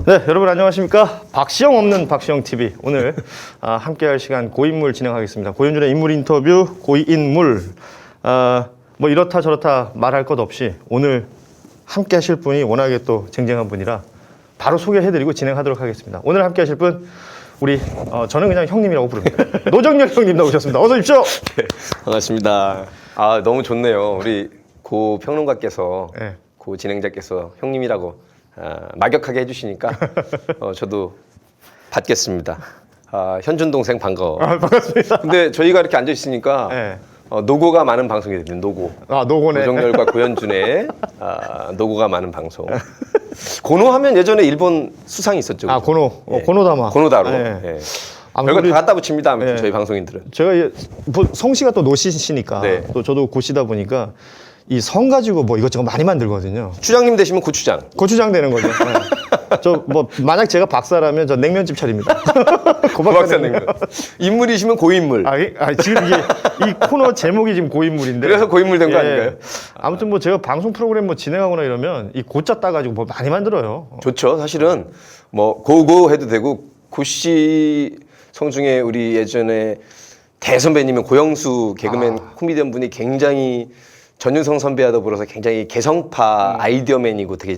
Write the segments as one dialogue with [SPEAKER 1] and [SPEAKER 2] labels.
[SPEAKER 1] 네, 여러분 안녕하십니까? 박시영 없는 박시영 TV. 오늘 함께할 시간 고인물 진행하겠습니다. 고현준의 인물 인터뷰 고인물. 뭐 이렇다 저렇다 말할 것 없이 오늘 함께하실 분이 워낙에 또 쟁쟁한 분이라 바로 소개해드리고 진행하도록 하겠습니다. 오늘 함께하실 분 우리 저는 그냥 형님이라고 부릅니다. 노정열 형님 나오셨습니다. 어서 오십시오.
[SPEAKER 2] 네, 반갑습니다. 아 너무 좋네요. 우리 고 평론가께서
[SPEAKER 1] 네.
[SPEAKER 2] 고 진행자께서 형님이라고 막역하게 해주시니까 저도 받겠습니다. 현준 동생 반가워.
[SPEAKER 1] 반갑습니다.
[SPEAKER 2] 근데 저희가 이렇게 앉아 있으니까
[SPEAKER 1] 네.
[SPEAKER 2] 노고가 많은 방송이 됩니다. 노고.
[SPEAKER 1] 노고네.
[SPEAKER 2] 노정열과 고현준의 노고가 많은 방송. 고노하면 예전에 일본 수상이 있었죠. 그죠?
[SPEAKER 1] 고노.
[SPEAKER 2] 예.
[SPEAKER 1] 고노다마.
[SPEAKER 2] 고노다로.
[SPEAKER 1] 네.
[SPEAKER 2] 예.
[SPEAKER 1] 아무튼
[SPEAKER 2] 별거 다 갖다 붙입니다. 아무튼
[SPEAKER 1] 네.
[SPEAKER 2] 저희 방송인들은.
[SPEAKER 1] 제가 성씨가 또 노씨시니까
[SPEAKER 2] 네.
[SPEAKER 1] 또 저도 고씨다 보니까 이 성 가지고 뭐 이것저것 많이 만들거든요.
[SPEAKER 2] 추장님 되시면 고추장.
[SPEAKER 1] 고추장 되는 거죠. 네. 저 뭐 만약 제가 박사라면 저 냉면집 차립니다.
[SPEAKER 2] 고박사 냉면. 인물이시면 고인물.
[SPEAKER 1] 지금 이게 이 코너 제목이 지금 고인물인데.
[SPEAKER 2] 그래서 고인물 된 거 아닌가요?
[SPEAKER 1] 아무튼 뭐 제가 방송 프로그램 뭐 진행하거나 이러면 이 고자 따가지고 뭐 많이 만들어요.
[SPEAKER 2] 좋죠. 사실은 뭐 고고 해도 되고 고씨 성중에 우리 예전에 대선배님은 고영수 개그맨 코미디언 분이 굉장히 전유성 선배와 더불어서 굉장히 개성파 아이디어맨이고 되게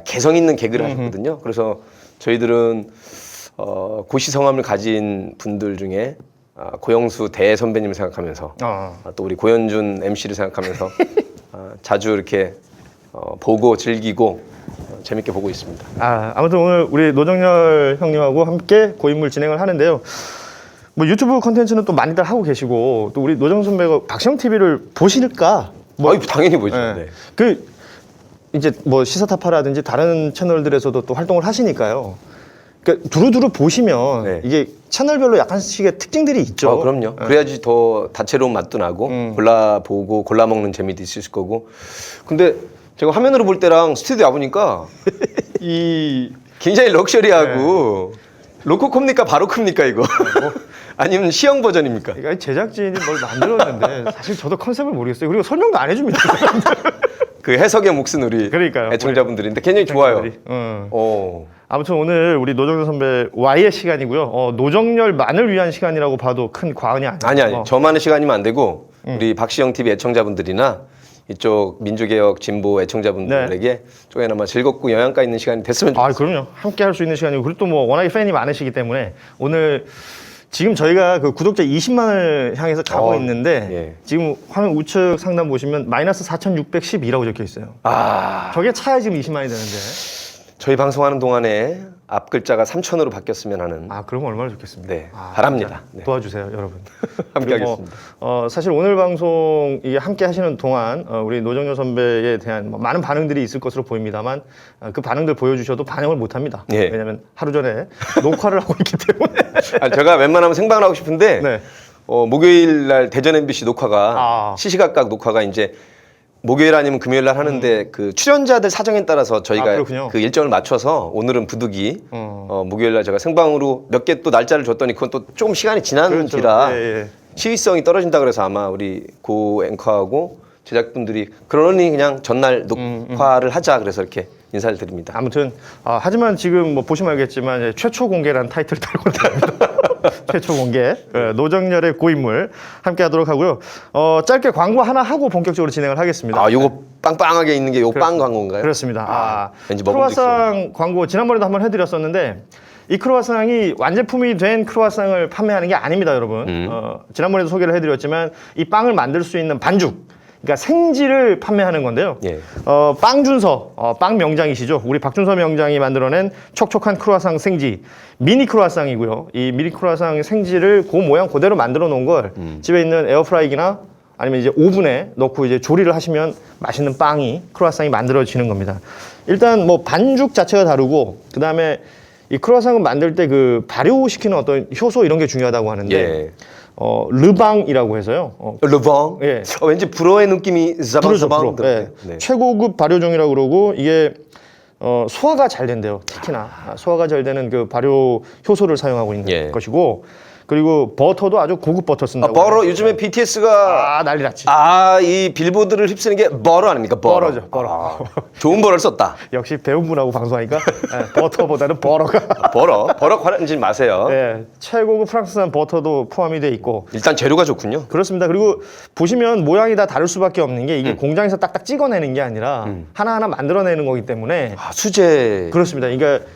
[SPEAKER 2] 개성 있는 개그를 하셨거든요. 그래서 저희들은 고씨 성함을 가진 분들 중에 고영수 대선배님을 생각하면서 또 우리 고현준 MC를 생각하면서 자주 이렇게 보고 즐기고 재밌게 보고 있습니다.
[SPEAKER 1] 아무튼 오늘 우리 노정열 형님하고 함께 고인물 진행을 하는데요. 뭐 유튜브 컨텐츠는 또 많이들 하고 계시고 또 우리 노정 선배가 박시영 TV를 보실까? 뭐
[SPEAKER 2] 당연히 보죠.
[SPEAKER 1] 네.
[SPEAKER 2] 네.
[SPEAKER 1] 그 이제 뭐 시사타파라든지 다른 채널들에서도 또 활동을 하시니까요. 그러니까 두루두루 보시면
[SPEAKER 2] 네.
[SPEAKER 1] 이게 채널별로 약간씩의 특징들이 있죠.
[SPEAKER 2] 그럼요. 그래야지 더 다채로운 맛도 나고 골라보고 골라먹는 재미도 있을 거고. 근데 제가 화면으로 볼 때랑 스튜디오 와보니까 이 굉장히 럭셔리하고 로코콤입니까 바로크입니까 이거? 아니면 시형 버전입니까?
[SPEAKER 1] 그러니까 제작진이 뭘 만들었는데 사실 저도 컨셉을 모르겠어요. 그리고 설명도 안 해줍니다.
[SPEAKER 2] 그 해석의 몫은 우리
[SPEAKER 1] 그러니까요.
[SPEAKER 2] 애청자분들인데 굉장히 좋아요.
[SPEAKER 1] 아무튼 오늘 우리 노정열 선배 Y의 시간이고요. 노정열만을 위한 시간이라고 봐도 큰 과언이 아니에요.
[SPEAKER 2] 아니 저만의 시간이면 안 되고 우리 박시영 TV 애청자분들이나 이쪽 민주개혁 진보 애청자분들에게 조금이나마 즐겁고 영양가 있는 시간이 됐으면 좋겠습니다.
[SPEAKER 1] 그럼요. 함께 할 수 있는 시간이고 그리고 또 뭐 워낙에 팬이 많으시기 때문에 오늘 지금 저희가 그 구독자 20만을 향해서 가고 있는데 지금 화면 우측 상단 보시면 마이너스 4,612라고 적혀 있어요. 저게 차야 지금 20만이 되는데.
[SPEAKER 2] 저희 방송하는 동안에 앞 글자가 3,000으로 바뀌었으면 하는.
[SPEAKER 1] 그러면 얼마나 좋겠습니다.
[SPEAKER 2] 네, 바랍니다. 네.
[SPEAKER 1] 도와주세요, 여러분.
[SPEAKER 2] 함께 하겠습니다.
[SPEAKER 1] 사실 오늘 방송 함께 하시는 동안 우리 노정열 선배에 대한 많은 반응들이 있을 것으로 보입니다만 그 반응들 보여주셔도 반영을 못합니다. 왜냐하면 하루 전에 녹화를 하고 있기 때문에.
[SPEAKER 2] 제가 웬만하면 생방을 하고 싶은데 목요일 날 대전 MBC 녹화가 시시각각 녹화가 이제 목요일 아니면 금요일 날 하는데 그 출연자들 사정에 따라서 저희가 그 일정을 맞춰서 오늘은 부득이 목요일 날 제가 생방으로 몇 개 또 날짜를 줬더니 그건 또 조금 시간이 지난 뒤라 시의성이 떨어진다 그래서 아마 우리 고 앵커하고 제작분들이 그러니 그냥 전날 녹화를 하자 그래서 이렇게 인사를 드립니다.
[SPEAKER 1] 아무튼 하지만 지금 뭐 보시면 알겠지만 최초 공개라는 타이틀 달고 있습니다. 최초 공개 노정열의 고인물 함께 하도록 하고요. 짧게 광고 하나 하고 본격적으로 진행을 하겠습니다.
[SPEAKER 2] 요거 빵빵하게 있는 게 요 빵 광고인가요?
[SPEAKER 1] 그렇습니다.
[SPEAKER 2] 왠지
[SPEAKER 1] 크루아상 광고 지난번에도 한번 해드렸었는데 이 크루아상이 완제품이 된 크루아상을 판매하는 게 아닙니다, 여러분. 지난번에도 소개를 해드렸지만 이 빵을 만들 수 있는 반죽, 그러니까 생지를 판매하는 건데요. 빵준서, 빵 명장이시죠. 우리 박준서 명장이 만들어낸 촉촉한 크루아상 생지, 미니 크루아상이고요. 이 미니 크루아상 생지를 그 모양 그대로 만들어 놓은 걸 집에 있는 에어프라이기나 아니면 이제 오븐에 넣고 이제 조리를 하시면 맛있는 빵이, 크루아상이 만들어지는 겁니다. 일단 뭐 반죽 자체가 다르고, 그 다음에 이 크루아상을 만들 때 그 발효시키는 어떤 효소 이런 게 중요하다고 하는데, 르방이라고 해서요.
[SPEAKER 2] 르방? 왠지 불어의 느낌이 자방자방.
[SPEAKER 1] 최고급 발효종이라고 그러고 이게 소화가 잘 된대요. 특히나 소화가 잘 되는 그 발효 효소를 사용하고 있는 것이고 그리고 버터도 아주 고급 버터 쓴다고.
[SPEAKER 2] 버러 요즘에 BTS가
[SPEAKER 1] 난리 났지.
[SPEAKER 2] 이 빌보드를 휩쓰는 게 버러 아닙니까?
[SPEAKER 1] 버러죠, 버러.
[SPEAKER 2] 좋은 버러를 썼다.
[SPEAKER 1] 역시 배운 분하고 방송하니까 버터보다는 버러가.
[SPEAKER 2] 버러 관련지 마세요.
[SPEAKER 1] 네, 최고급 프랑스산 버터도 포함이 돼 있고.
[SPEAKER 2] 일단 재료가 좋군요.
[SPEAKER 1] 그렇습니다. 그리고 보시면 모양이 다 다를 수밖에 없는 게 이게 공장에서 딱딱 찍어내는 게 아니라 하나하나 만들어내는 거기 때문에.
[SPEAKER 2] 수제.
[SPEAKER 1] 그렇습니다. 그러니까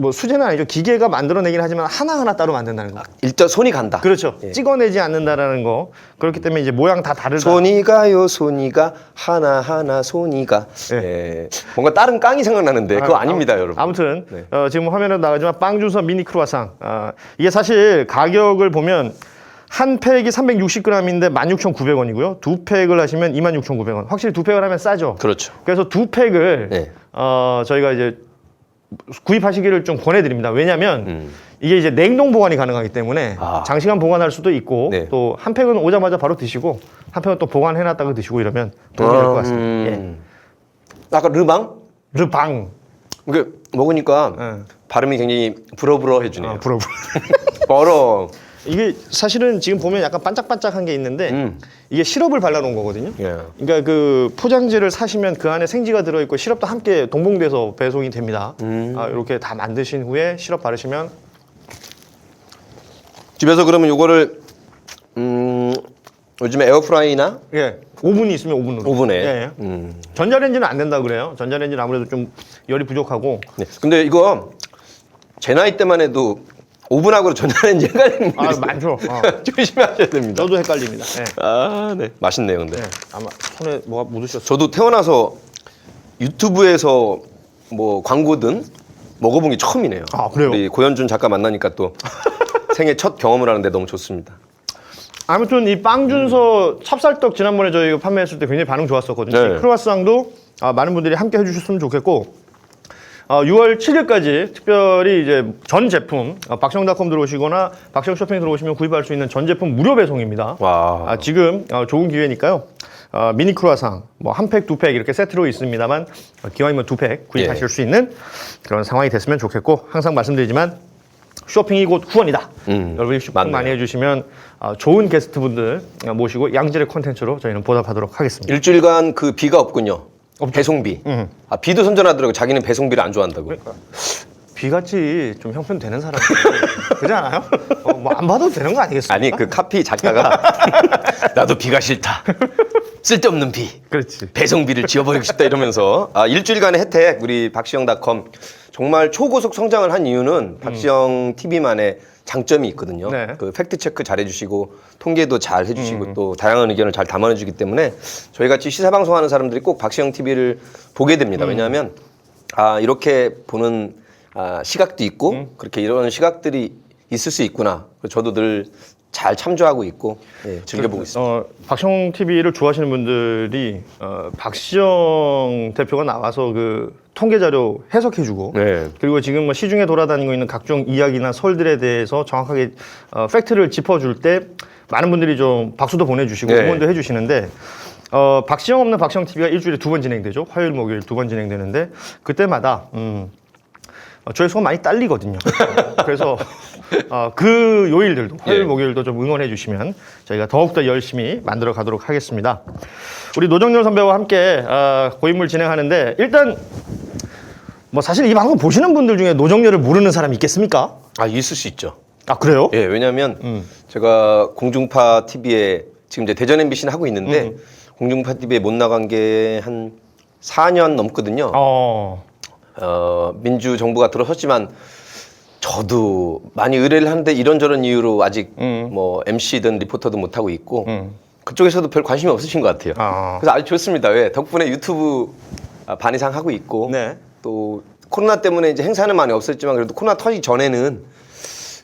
[SPEAKER 1] 뭐 수제는 아니죠. 기계가 만들어내긴 하지만 하나하나 따로 만든다는 거.
[SPEAKER 2] 일단 손이 간다.
[SPEAKER 1] 그렇죠. 찍어내지 않는다라는 거. 그렇기 때문에 이제 모양 다 다르다.
[SPEAKER 2] 손이 가요, 손이 가. 하나하나 손이 가. 예. 뭔가 다른 깡이 생각나는데 그거 아닙니다, 여러분.
[SPEAKER 1] 아무튼
[SPEAKER 2] 네.
[SPEAKER 1] 지금 화면에 나가지만 빵준서 미니 크루아상. 이게 사실 가격을 보면 한 팩이 360g인데 16,900원이고요. 두 팩을 하시면 26,900원. 확실히 두 팩을 하면 싸죠.
[SPEAKER 2] 그렇죠.
[SPEAKER 1] 그래서 두 팩을
[SPEAKER 2] 네.
[SPEAKER 1] 저희가 이제 구입하시기를 좀 권해드립니다. 왜냐하면 이게 이제 냉동 보관이 가능하기 때문에 장시간 보관할 수도 있고
[SPEAKER 2] 네.
[SPEAKER 1] 또 한 팩은 오자마자 바로 드시고 한 팩은 또 보관해놨다가 드시고 이러면 도움이 될 것 같습니다. 예.
[SPEAKER 2] 아까 르방?
[SPEAKER 1] 르방.
[SPEAKER 2] 이게 먹으니까 발음이 굉장히 불어불어 해주네요.
[SPEAKER 1] 부러워.
[SPEAKER 2] 버러.
[SPEAKER 1] 이게 사실은 지금 보면 약간 반짝반짝한 게 있는데 이게 시럽을 발라놓은 거거든요.
[SPEAKER 2] 예.
[SPEAKER 1] 그러니까 그 포장지를 사시면 그 안에 생지가 들어있고 시럽도 함께 동봉돼서 배송이 됩니다. 이렇게 다 만드신 후에 시럽 바르시면
[SPEAKER 2] 집에서 그러면 요거를 요즘에 에어프라이나
[SPEAKER 1] 오븐이 있으면 오븐으로.
[SPEAKER 2] 오븐에.
[SPEAKER 1] 예. 전자레인지는 안 된다 그래요. 전자레인지는 아무래도 좀 열이 부족하고.
[SPEAKER 2] 네. 근데 이거 제 나이 때만 해도 오븐하고 전자레인지 헷갈리는 분들이 있어요.
[SPEAKER 1] 많죠.
[SPEAKER 2] 조심하셔야 됩니다.
[SPEAKER 1] 저도 헷갈립니다. 예.
[SPEAKER 2] 네. 맛있네요, 근데.
[SPEAKER 1] 아마 손에 뭐가 묻으셨어요.
[SPEAKER 2] 저도 태어나서 유튜브에서 뭐 광고든 먹어본 게 처음이네요.
[SPEAKER 1] 그래요?
[SPEAKER 2] 우리 고현준 작가 만나니까 또 생애 첫 경험을 하는데 너무 좋습니다.
[SPEAKER 1] 아무튼 이 빵준서 찹쌀떡 지난번에 저희가 판매했을 때 굉장히 반응 좋았었거든요.
[SPEAKER 2] 네.
[SPEAKER 1] 이 크루아상도 많은 분들이 함께 해주셨으면 좋겠고 6월 7일까지 특별히 이제 전 제품 박시영닷컴 들어오시거나 박시영 쇼핑 들어오시면 구입할 수 있는 전 제품 무료 배송입니다.
[SPEAKER 2] 와.
[SPEAKER 1] 지금 좋은 기회니까요. 미니 크루아상 뭐 한 팩, 두 팩 이렇게 세트로 있습니다만 기왕이면 두 팩 구입하실 수 있는 그런 상황이 됐으면 좋겠고 항상 말씀드리지만 쇼핑이 곧 후원이다. 여러분이 쇼핑
[SPEAKER 2] 맞네요.
[SPEAKER 1] 많이 해주시면 좋은 게스트분들 모시고 양질의 콘텐츠로 저희는 보답하도록 하겠습니다.
[SPEAKER 2] 일주일간 그 비가 없군요. 배송비. 비도 선전하더라고요. 자기는 배송비를 안 좋아한다고.
[SPEAKER 1] 비같이 좀 형편되는 사람 그렇지 않아요? 뭐 안 봐도 되는 거 아니겠습니까?
[SPEAKER 2] 아니 그 카피 작가가 나도 비가 싫다. 쓸데없는 비.
[SPEAKER 1] 그렇지.
[SPEAKER 2] 배송비를 지워버리고 싶다 이러면서 일주일간의 혜택 우리 박시영닷컴 정말 초고속 성장을 한 이유는 박시영 TV만의 장점이 있거든요.
[SPEAKER 1] 네.
[SPEAKER 2] 그 팩트 체크 잘 해주시고 통계도 잘 해주시고 또 다양한 의견을 잘 담아내주기 때문에 저희 같이 시사 방송하는 사람들이 꼭 박시영 TV를 보게 됩니다. 왜냐하면 이렇게 보는 시각도 있고 그렇게 이런 시각들이 있을 수 있구나. 저도 늘 잘 참조하고 있고 즐겨보고 있습니다.
[SPEAKER 1] 박시영 TV를 좋아하시는 분들이 박시영 대표가 나와서 그 통계 자료 해석해주고
[SPEAKER 2] 네.
[SPEAKER 1] 그리고 지금 뭐 시중에 돌아다니고 있는 각종 이야기나 설들에 대해서 정확하게 팩트를 짚어줄 때 많은 분들이 좀 박수도 보내주시고
[SPEAKER 2] 네.
[SPEAKER 1] 응원도 해주시는데 박시영 없는 박시영 TV가 일주일에 2번 진행되죠. 화요일, 목요일 2번 진행되는데 그때마다 저희 소가 많이 딸리거든요. 그래서 그 요일들도 화요일, 목요일도 좀 응원해 주시면 저희가 더욱더 열심히 만들어 가도록 하겠습니다. 우리 노정열 선배와 함께 고인물 진행하는데 일단 뭐 사실 이 방송 보시는 분들 중에 노정열을 모르는 사람이 있겠습니까?
[SPEAKER 2] 있을 수 있죠.
[SPEAKER 1] 그래요?
[SPEAKER 2] 예, 왜냐하면 제가 공중파 TV에 지금 이제 대전 MBC는 하고 있는데 공중파 TV에 못 나간 게 한 4년 넘거든요. 민주정부가 들어섰지만 저도 많이 의뢰를 하는데 이런저런 이유로 아직 뭐 MC든 리포터도 못 하고 있고 그쪽에서도 별 관심이 없으신 것 같아요. 그래서 아주 좋습니다. 왜 덕분에 유튜브 반 이상 하고 있고
[SPEAKER 1] 네.
[SPEAKER 2] 또 코로나 때문에 이제 행사는 많이 없었지만 그래도 코로나 터지기 전에는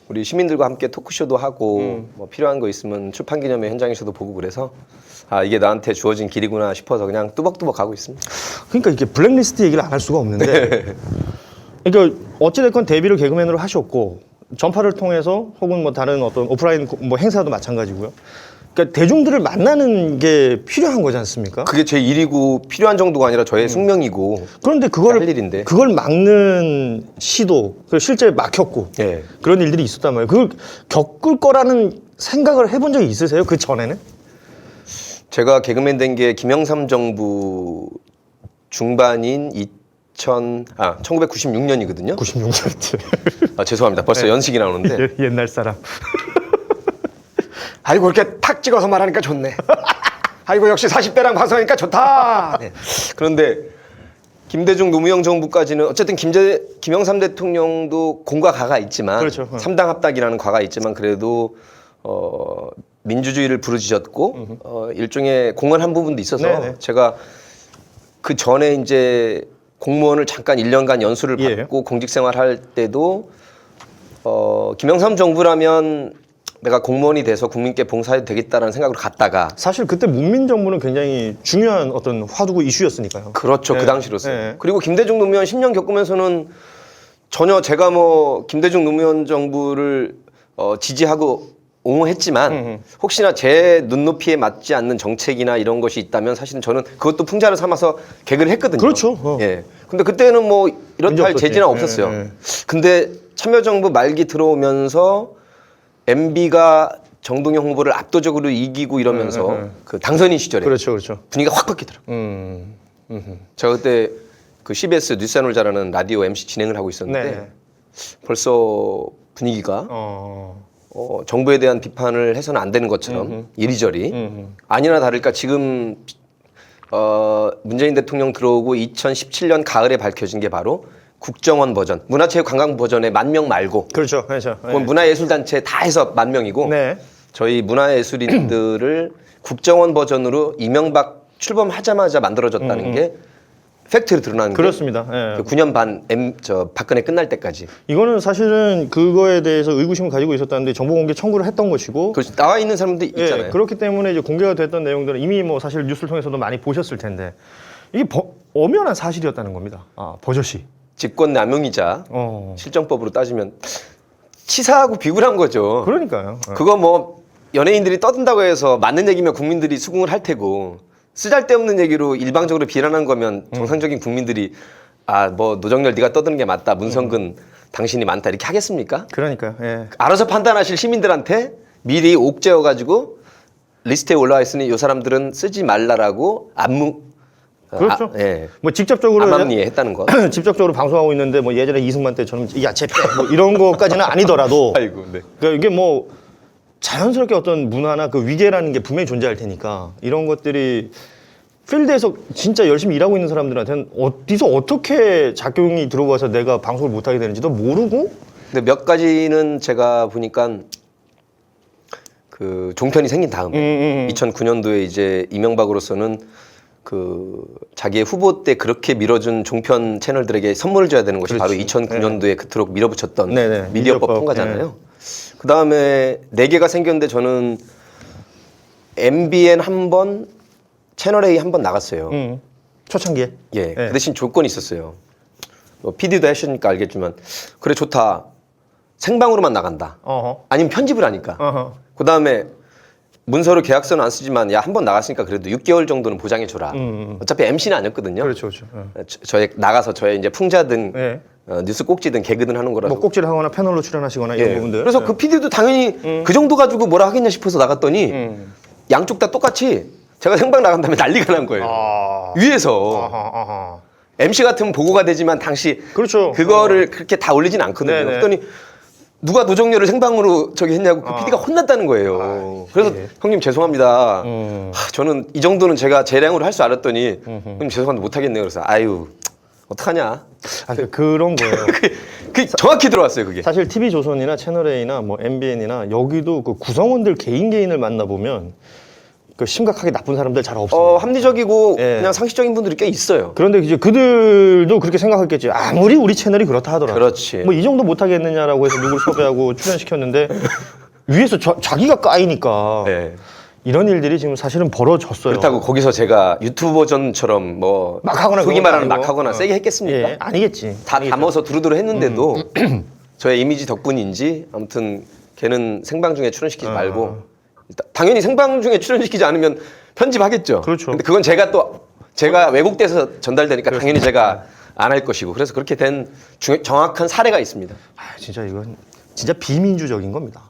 [SPEAKER 2] 우리 시민들과 함께 토크쇼도 하고 뭐 필요한 거 있으면 출판 기념회 현장에서도 보고 그래서 이게 나한테 주어진 길이구나 싶어서 그냥 뚜벅뚜벅 가고 있습니다.
[SPEAKER 1] 그러니까 이게 블랙리스트 얘기를 안 할 수가 없는데 그러니까 어찌됐건 데뷔를 개그맨으로 하셨고 전파를 통해서 혹은 뭐 다른 어떤 오프라인 뭐 행사도 마찬가지고요. 그러니까 대중들을 만나는 게 필요한 거지 않습니까?
[SPEAKER 2] 그게 제 일이고 필요한 정도가 아니라 저의 숙명이고
[SPEAKER 1] 그런데
[SPEAKER 2] 할 일인데.
[SPEAKER 1] 그걸 막는 시도, 실제 막혔고
[SPEAKER 2] 예.
[SPEAKER 1] 그런 일들이 있었단 말이에요. 그걸 겪을 거라는 생각을 해본 적이 있으세요? 그 전에는?
[SPEAKER 2] 제가 개그맨 된 게 김영삼 정부 중반인 1996년이거든요.
[SPEAKER 1] 96년째.
[SPEAKER 2] 아, 죄송합니다. 벌써 연식이 나오는데.
[SPEAKER 1] 옛날 사람.
[SPEAKER 3] 아이고 이렇게 탁 찍어서 말하니까 좋네. 아이고 역시 40대랑 방송하니까 좋다. 네.
[SPEAKER 2] 그런데 김대중 노무현 정부까지는 어쨌든 김영삼 대통령도 공과 가가 있지만
[SPEAKER 1] 그렇죠.
[SPEAKER 2] 3당 합당이라는 과가 있지만 그래도 민주주의를 부르짖었고 일종의 공헌한 부분도 있어서
[SPEAKER 1] 네네.
[SPEAKER 2] 제가 그 전에 이제 공무원을 잠깐 1년간 연수를
[SPEAKER 1] 예.
[SPEAKER 2] 받고 공직 생활할 때도 김영삼 정부라면 내가 공무원이 돼서 국민께 봉사해도 되겠다라는 생각으로 갔다가
[SPEAKER 1] 사실 그때 문민정부는 굉장히 중요한 어떤 화두고 이슈였으니까요.
[SPEAKER 2] 그렇죠.
[SPEAKER 1] 네.
[SPEAKER 2] 그 당시로서.
[SPEAKER 1] 네.
[SPEAKER 2] 그리고 김대중 노무현 10년 겪으면서는 전혀 제가 뭐 김대중 노무현 정부를 지지하고 옹호했지만 혹시나 제 눈높이에 맞지 않는 정책이나 이런 것이 있다면 사실은 저는 그것도 풍자를 삼아서 개그를 했거든요.
[SPEAKER 1] 그렇죠.
[SPEAKER 2] 예. 근데 그때는 뭐 이렇다 할
[SPEAKER 1] 없었지.
[SPEAKER 2] 재지는 없었어요.
[SPEAKER 1] 예, 예.
[SPEAKER 2] 근데 참여정부 말기 들어오면서 MB가 정동영 후보를 압도적으로 이기고 이러면서 그 당선인 시절에
[SPEAKER 1] 그렇죠, 그렇죠.
[SPEAKER 2] 분위기가 확 바뀌더라고요. 제가 그때 그 CBS 뉴스앤올자라는 라디오 MC 진행을 하고 있었는데
[SPEAKER 1] 네.
[SPEAKER 2] 벌써 분위기가 정부에 대한 비판을 해서는 안 되는 것처럼 이리저리 아니나 다를까 지금 문재인 대통령 들어오고 2017년 가을에 밝혀진 게 바로 국정원 버전, 문화체육관광부 버전의 10,000명 말고
[SPEAKER 1] 그렇죠, 그렇죠.
[SPEAKER 2] 그건 문화예술단체 다 해서 10,000명이고
[SPEAKER 1] 네.
[SPEAKER 2] 저희 문화예술인들을 국정원 버전으로 이명박 출범하자마자 만들어졌다는 게 팩트로 드러나는
[SPEAKER 1] 그렇습니다. 예.
[SPEAKER 2] 게 9년 반 박근혜 끝날 때까지
[SPEAKER 1] 이거는 사실은 그거에 대해서 의구심을 가지고 있었다는데 정보 공개 청구를 했던 것이고
[SPEAKER 2] 나와 있는 사람들이 있잖아요.
[SPEAKER 1] 예, 그렇기 때문에 이제 공개가 됐던 내용들은 이미 뭐 사실 뉴스를 통해서도 많이 보셨을 텐데 이게 엄연한 사실이었다는 겁니다. 버젓이.
[SPEAKER 2] 직권 남용이자 실정법으로 따지면 치사하고 비굴한 거죠.
[SPEAKER 1] 그러니까요.
[SPEAKER 2] 그거 뭐 연예인들이 떠든다고 해서 맞는 얘기면 국민들이 수긍을 할 테고 쓰잘데없는 얘기로 일방적으로 비난한 거면 정상적인 국민들이 뭐 노정열 네가 떠드는 게 맞다. 문성근 당신이 많다. 이렇게 하겠습니까?
[SPEAKER 1] 그러니까요. 예.
[SPEAKER 2] 알아서 판단하실 시민들한테 미리 옥죄어가지고 리스트에 올라와 있으니 이 사람들은 쓰지 말라라고
[SPEAKER 1] 그렇죠.
[SPEAKER 2] 예.
[SPEAKER 1] 뭐 직접적으로
[SPEAKER 2] 암암리에 했다는 거.
[SPEAKER 1] 직접적으로 방송하고 있는데 뭐 예전에 이승만 때처럼 야채 빼뭐 이런 거까지는 아니더라도
[SPEAKER 2] 아이고, 네.
[SPEAKER 1] 그러니까 이게 뭐 자연스럽게 어떤 문화나 그 위계라는 게 분명히 존재할 테니까 이런 것들이 필드에서 진짜 열심히 일하고 있는 사람들한테는 어디서 어떻게 작용이 들어와서 내가 방송을 못하게 되는지도 모르고
[SPEAKER 2] 근데 몇 가지는 제가 보니까 그 종편이 생긴 다음에 2009년도에 이제 이명박으로서는 그 자기의 후보 때 그렇게 밀어준 종편 채널들에게 선물을 줘야 되는 것이 바로 2009년도에 그토록 밀어붙였던
[SPEAKER 1] 네네.
[SPEAKER 2] 미디어법 통과잖아요. 그 다음에 4개가 생겼는데 저는 MBN 한 번, 채널A 한 번 나갔어요.
[SPEAKER 1] 초창기에.
[SPEAKER 2] 예. 그 대신 조건이 있었어요. PD도 하시니까 알겠지만 그래 좋다. 생방으로만 나간다. 아니면 편집을 하니까. 그 다음에 문서로 계약서는 안 쓰지만 야 한 번 나갔으니까 그래도 6개월 정도는 보장해 줘라. 어차피 MC는 아니었거든요.
[SPEAKER 1] 그렇죠, 그렇죠.
[SPEAKER 2] 저의 나가서 저의 이제 풍자든
[SPEAKER 1] 네.
[SPEAKER 2] 뉴스 꼭지든 개그든 하는 거라서.
[SPEAKER 1] 뭐 꼭지를 하거나 패널로 출연하시거나 이런
[SPEAKER 2] 예.
[SPEAKER 1] 부분들.
[SPEAKER 2] 그래서 그 PD도 당연히 그 정도 가지고 뭐라 하겠냐 싶어서 나갔더니 양쪽 다 똑같이 제가 생방 나간 다음에 난리가 난 거예요. 위에서. MC 같으면 보고가 되지만 당시
[SPEAKER 1] 그렇죠.
[SPEAKER 2] 그거를 그렇게 다 올리진 않거든요.
[SPEAKER 1] 네네.
[SPEAKER 2] 그랬더니 누가 노정열을 생방으로 저기 했냐고 그 PD가 혼났다는 거예요. 그래서 형님 죄송합니다. 저는 이 정도는 제가 재량으로 할 줄 알았더니 형님 죄송한데 못하겠네요. 그래서 아유 어떡하냐.
[SPEAKER 1] 그런 거예요.
[SPEAKER 2] 그 정확히 들어왔어요 그게.
[SPEAKER 1] 사실 TV조선이나 채널A나 뭐 MBN이나 여기도 그 구성원들 개인을 만나보면 그 심각하게 나쁜 사람들 잘 없습니다.
[SPEAKER 2] 합리적이고
[SPEAKER 1] 예.
[SPEAKER 2] 그냥 상식적인 분들이 꽤 있어요.
[SPEAKER 1] 그런데 이제 그들도 그렇게 생각했겠지. 아무리 우리 채널이 그렇다 하더라도.
[SPEAKER 2] 그렇지.
[SPEAKER 1] 뭐 이 정도 못하겠느냐라고 해서 누굴 섭외하고 출연시켰는데 위에서 자기가 까이니까
[SPEAKER 2] 네.
[SPEAKER 1] 이런 일들이 지금 사실은 벌어졌어요.
[SPEAKER 2] 그렇다고 거기서 제가 유튜브 버전처럼 뭐
[SPEAKER 1] 막 하거나
[SPEAKER 2] 속이
[SPEAKER 1] 그건
[SPEAKER 2] 말하는
[SPEAKER 1] 아니고.
[SPEAKER 2] 막 하거나 세게 했겠습니까?
[SPEAKER 1] 예, 아니겠지.
[SPEAKER 2] 다 담아서 두루두루 했는데도 저의 이미지 덕분인지 아무튼 걔는 생방 중에 출연시키지 말고 당연히 생방 중에 출연시키지 않으면 편집하겠죠.
[SPEAKER 1] 그렇죠.
[SPEAKER 2] 근데 그건 제가 왜곡돼서 전달되니까 당연히 제가 안 할 것이고 그래서 그렇게 된 정확한 사례가 있습니다.
[SPEAKER 1] 진짜 이건 진짜 비민주적인 겁니다.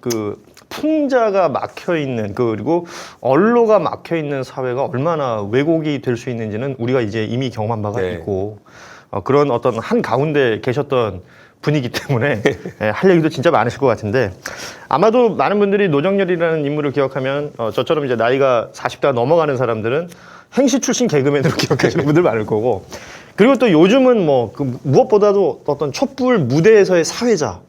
[SPEAKER 1] 그 풍자가 막혀 있는 그리고 언로가 막혀 있는 사회가 얼마나 왜곡이 될 수 있는지는 우리가 이제 이미 경험한 바가
[SPEAKER 2] 네.
[SPEAKER 1] 있고 그런 어떤 한 가운데 계셨던 분이기 때문에 할 얘기도 진짜 많으실 것 같은데 아마도 많은 분들이 노정열이라는 인물을 기억하면 저처럼 이제 나이가 40대가 넘어가는 사람들은 행시 출신 개그맨으로 기억하시는 분들 많을 거고 그리고 또 요즘은 뭐 그 무엇보다도 어떤 촛불 무대에서의 사회자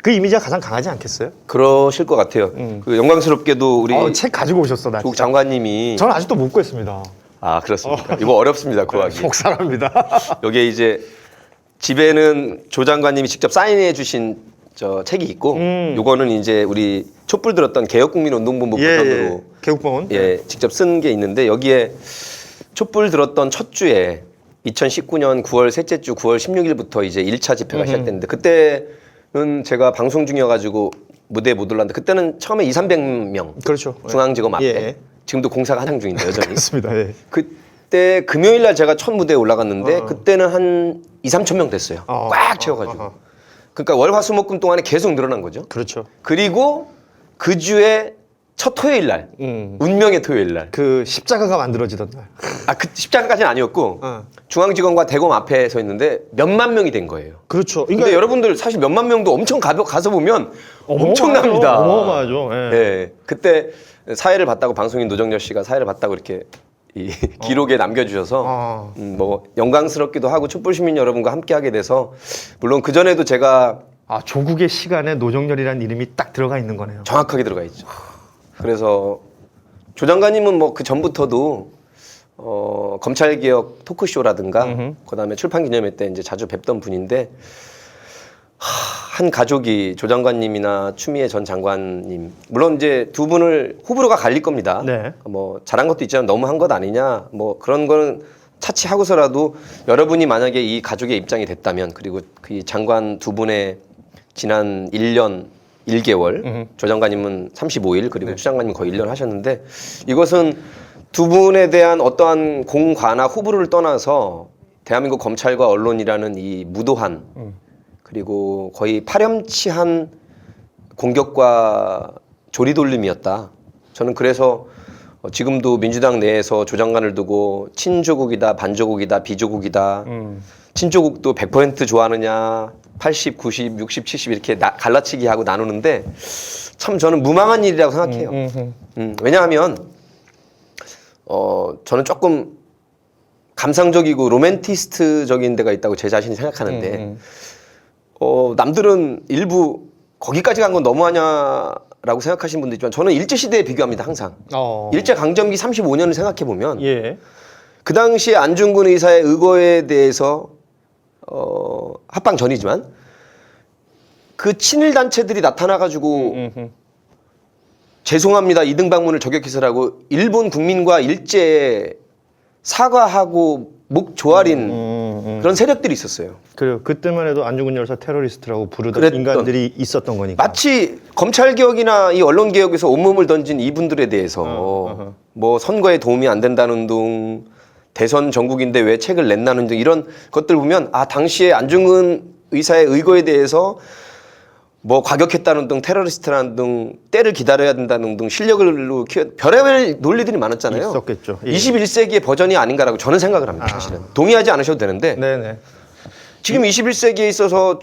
[SPEAKER 1] 그 이미지가 가장 강하지 않겠어요?
[SPEAKER 2] 그러실 것 같아요. 그 영광스럽게도 우리
[SPEAKER 1] 책 가지고 오셨어 나.
[SPEAKER 2] 조국 장관님이
[SPEAKER 1] 저는 아직도 못 구했습니다.
[SPEAKER 2] 아 그렇습니까? 이거 어렵습니다 구하기.
[SPEAKER 1] 속상합니다.
[SPEAKER 2] 여기에 이제 집에는 조 장관님이 직접 사인해 주신 저 책이 있고 요거는 이제 우리 촛불 들었던 개혁국민운동본부 버전으로
[SPEAKER 1] 개국법원.
[SPEAKER 2] 직접 쓴 게 있는데 여기에 촛불 들었던 첫 주에 2019년 9월 셋째 주 9월 16일부터 이제 1차 집회가 시작됐는데 그때는 제가 방송 중이어가지고 무대에 못 올랐는데 그때는 처음에 200~300명
[SPEAKER 1] 그렇죠.
[SPEAKER 2] 중앙지검 앞에
[SPEAKER 1] 예.
[SPEAKER 2] 지금도 공사가 한창 중인데 여전히
[SPEAKER 1] 그렇습니다. 예.
[SPEAKER 2] 그때 금요일 날 제가 첫 무대에 올라갔는데 그때는 한 2~3천 명 됐어요. 꽉 채워가지고. 그러니까 월, 화, 수, 목, 금 동안에 계속 늘어난 거죠.
[SPEAKER 1] 그렇죠.
[SPEAKER 2] 그리고 그 주에 첫 토요일 날, 운명의 토요일 날.
[SPEAKER 1] 그 십자가가 만들어지던 날.
[SPEAKER 2] 그 십자가까지는 아니었고 중앙지검과 대검 앞에 서 있는데 몇만 명이 된 거예요.
[SPEAKER 1] 그렇죠.
[SPEAKER 2] 근데 여러분들 사실 몇만 명도 엄청 가서 보면 엄청납니다.
[SPEAKER 1] 어마어마하죠. 예.
[SPEAKER 2] 네, 그때 사회를 봤다고 방송인 노정열 씨가 사회를 봤다고 이렇게 이 기록에 남겨주셔서 뭐 영광스럽기도 하고 촛불 시민 여러분과 함께하게 돼서 물론 그 전에도 제가
[SPEAKER 1] 조국의 시간에 노정열이라는 이름이 딱 들어가 있는 거네요.
[SPEAKER 2] 정확하게 들어가 있죠. 그래서 조 장관님은 뭐 그 전부터도 검찰개혁 토크쇼라든가 그다음에 출판기념회 때 이제 자주 뵙던 분인데 한 가족이 조 장관님이나 추미애 전 장관님 물론 이제 두 분을 호불호가 갈릴 겁니다.
[SPEAKER 1] 네.
[SPEAKER 2] 뭐 잘한 것도 있지만 너무 한 것 아니냐 뭐 그런 거는 차치하고서라도 여러분이 만약에 이 가족의 입장이 됐다면 그리고 그 장관 두 분의 지난 1년 1개월 조 장관님은 35일 그리고 추 장관님 거의 1년 하셨는데 이것은 두 분에 대한 어떠한 공과나 호불호를 떠나서 대한민국 검찰과 언론이라는 이 무도한 그리고 거의 파렴치한 공격과 조리돌림이었다. 저는 그래서 지금도 민주당 내에서 조 장관을 두고 친조국이다, 반조국이다, 비조국이다. 친조국도 100% 좋아하느냐, 80, 90, 60, 70 이렇게 갈라치기 하고 나누는데 참 저는 무망한 일이라고 생각해요. 왜냐하면 저는 조금 감상적이고 로맨티스트적인 데가 있다고 제 자신이 생각하는데 남들은 일부 거기까지 간 건 너무하냐라고 생각하시는 분도 있지만 저는 일제시대에 비교합니다 항상. 일제강점기 35년을 생각해보면
[SPEAKER 1] 예.
[SPEAKER 2] 그 당시에 안중근 의사의 의거에 대해서 합방 전이지만 그 친일 단체들이 나타나가지고 죄송합니다 이등방문을 저격해서라고 일본 국민과 일제에 사과하고 목 조아린 그런 세력들이 있었어요.
[SPEAKER 1] 그래요. 그때만 해도 안중근 열사 테러리스트라고 부르던
[SPEAKER 2] 그랬던.
[SPEAKER 1] 인간들이 있었던 거니까.
[SPEAKER 2] 마치 검찰개혁이나 이 언론개혁에서 온몸을 던진 이분들에 대해서 뭐 선거에 도움이 안 된다는 등 대선 전국인데 왜 책을 냈나는 등 이런 것들 보면 당시에 안중근 의사의 의거에 대해서 뭐 과격했다는 등 테러리스트라는 등 때를 기다려야 된다는 등 실력으로 별의별 논리들이 많았잖아요.
[SPEAKER 1] 있었겠죠. 예.
[SPEAKER 2] 21세기의 버전이 아닌가라고 저는 생각을 합니다. 사실은 동의하지 않으셔도 되는데
[SPEAKER 1] 네네.
[SPEAKER 2] 지금 21세기에 있어서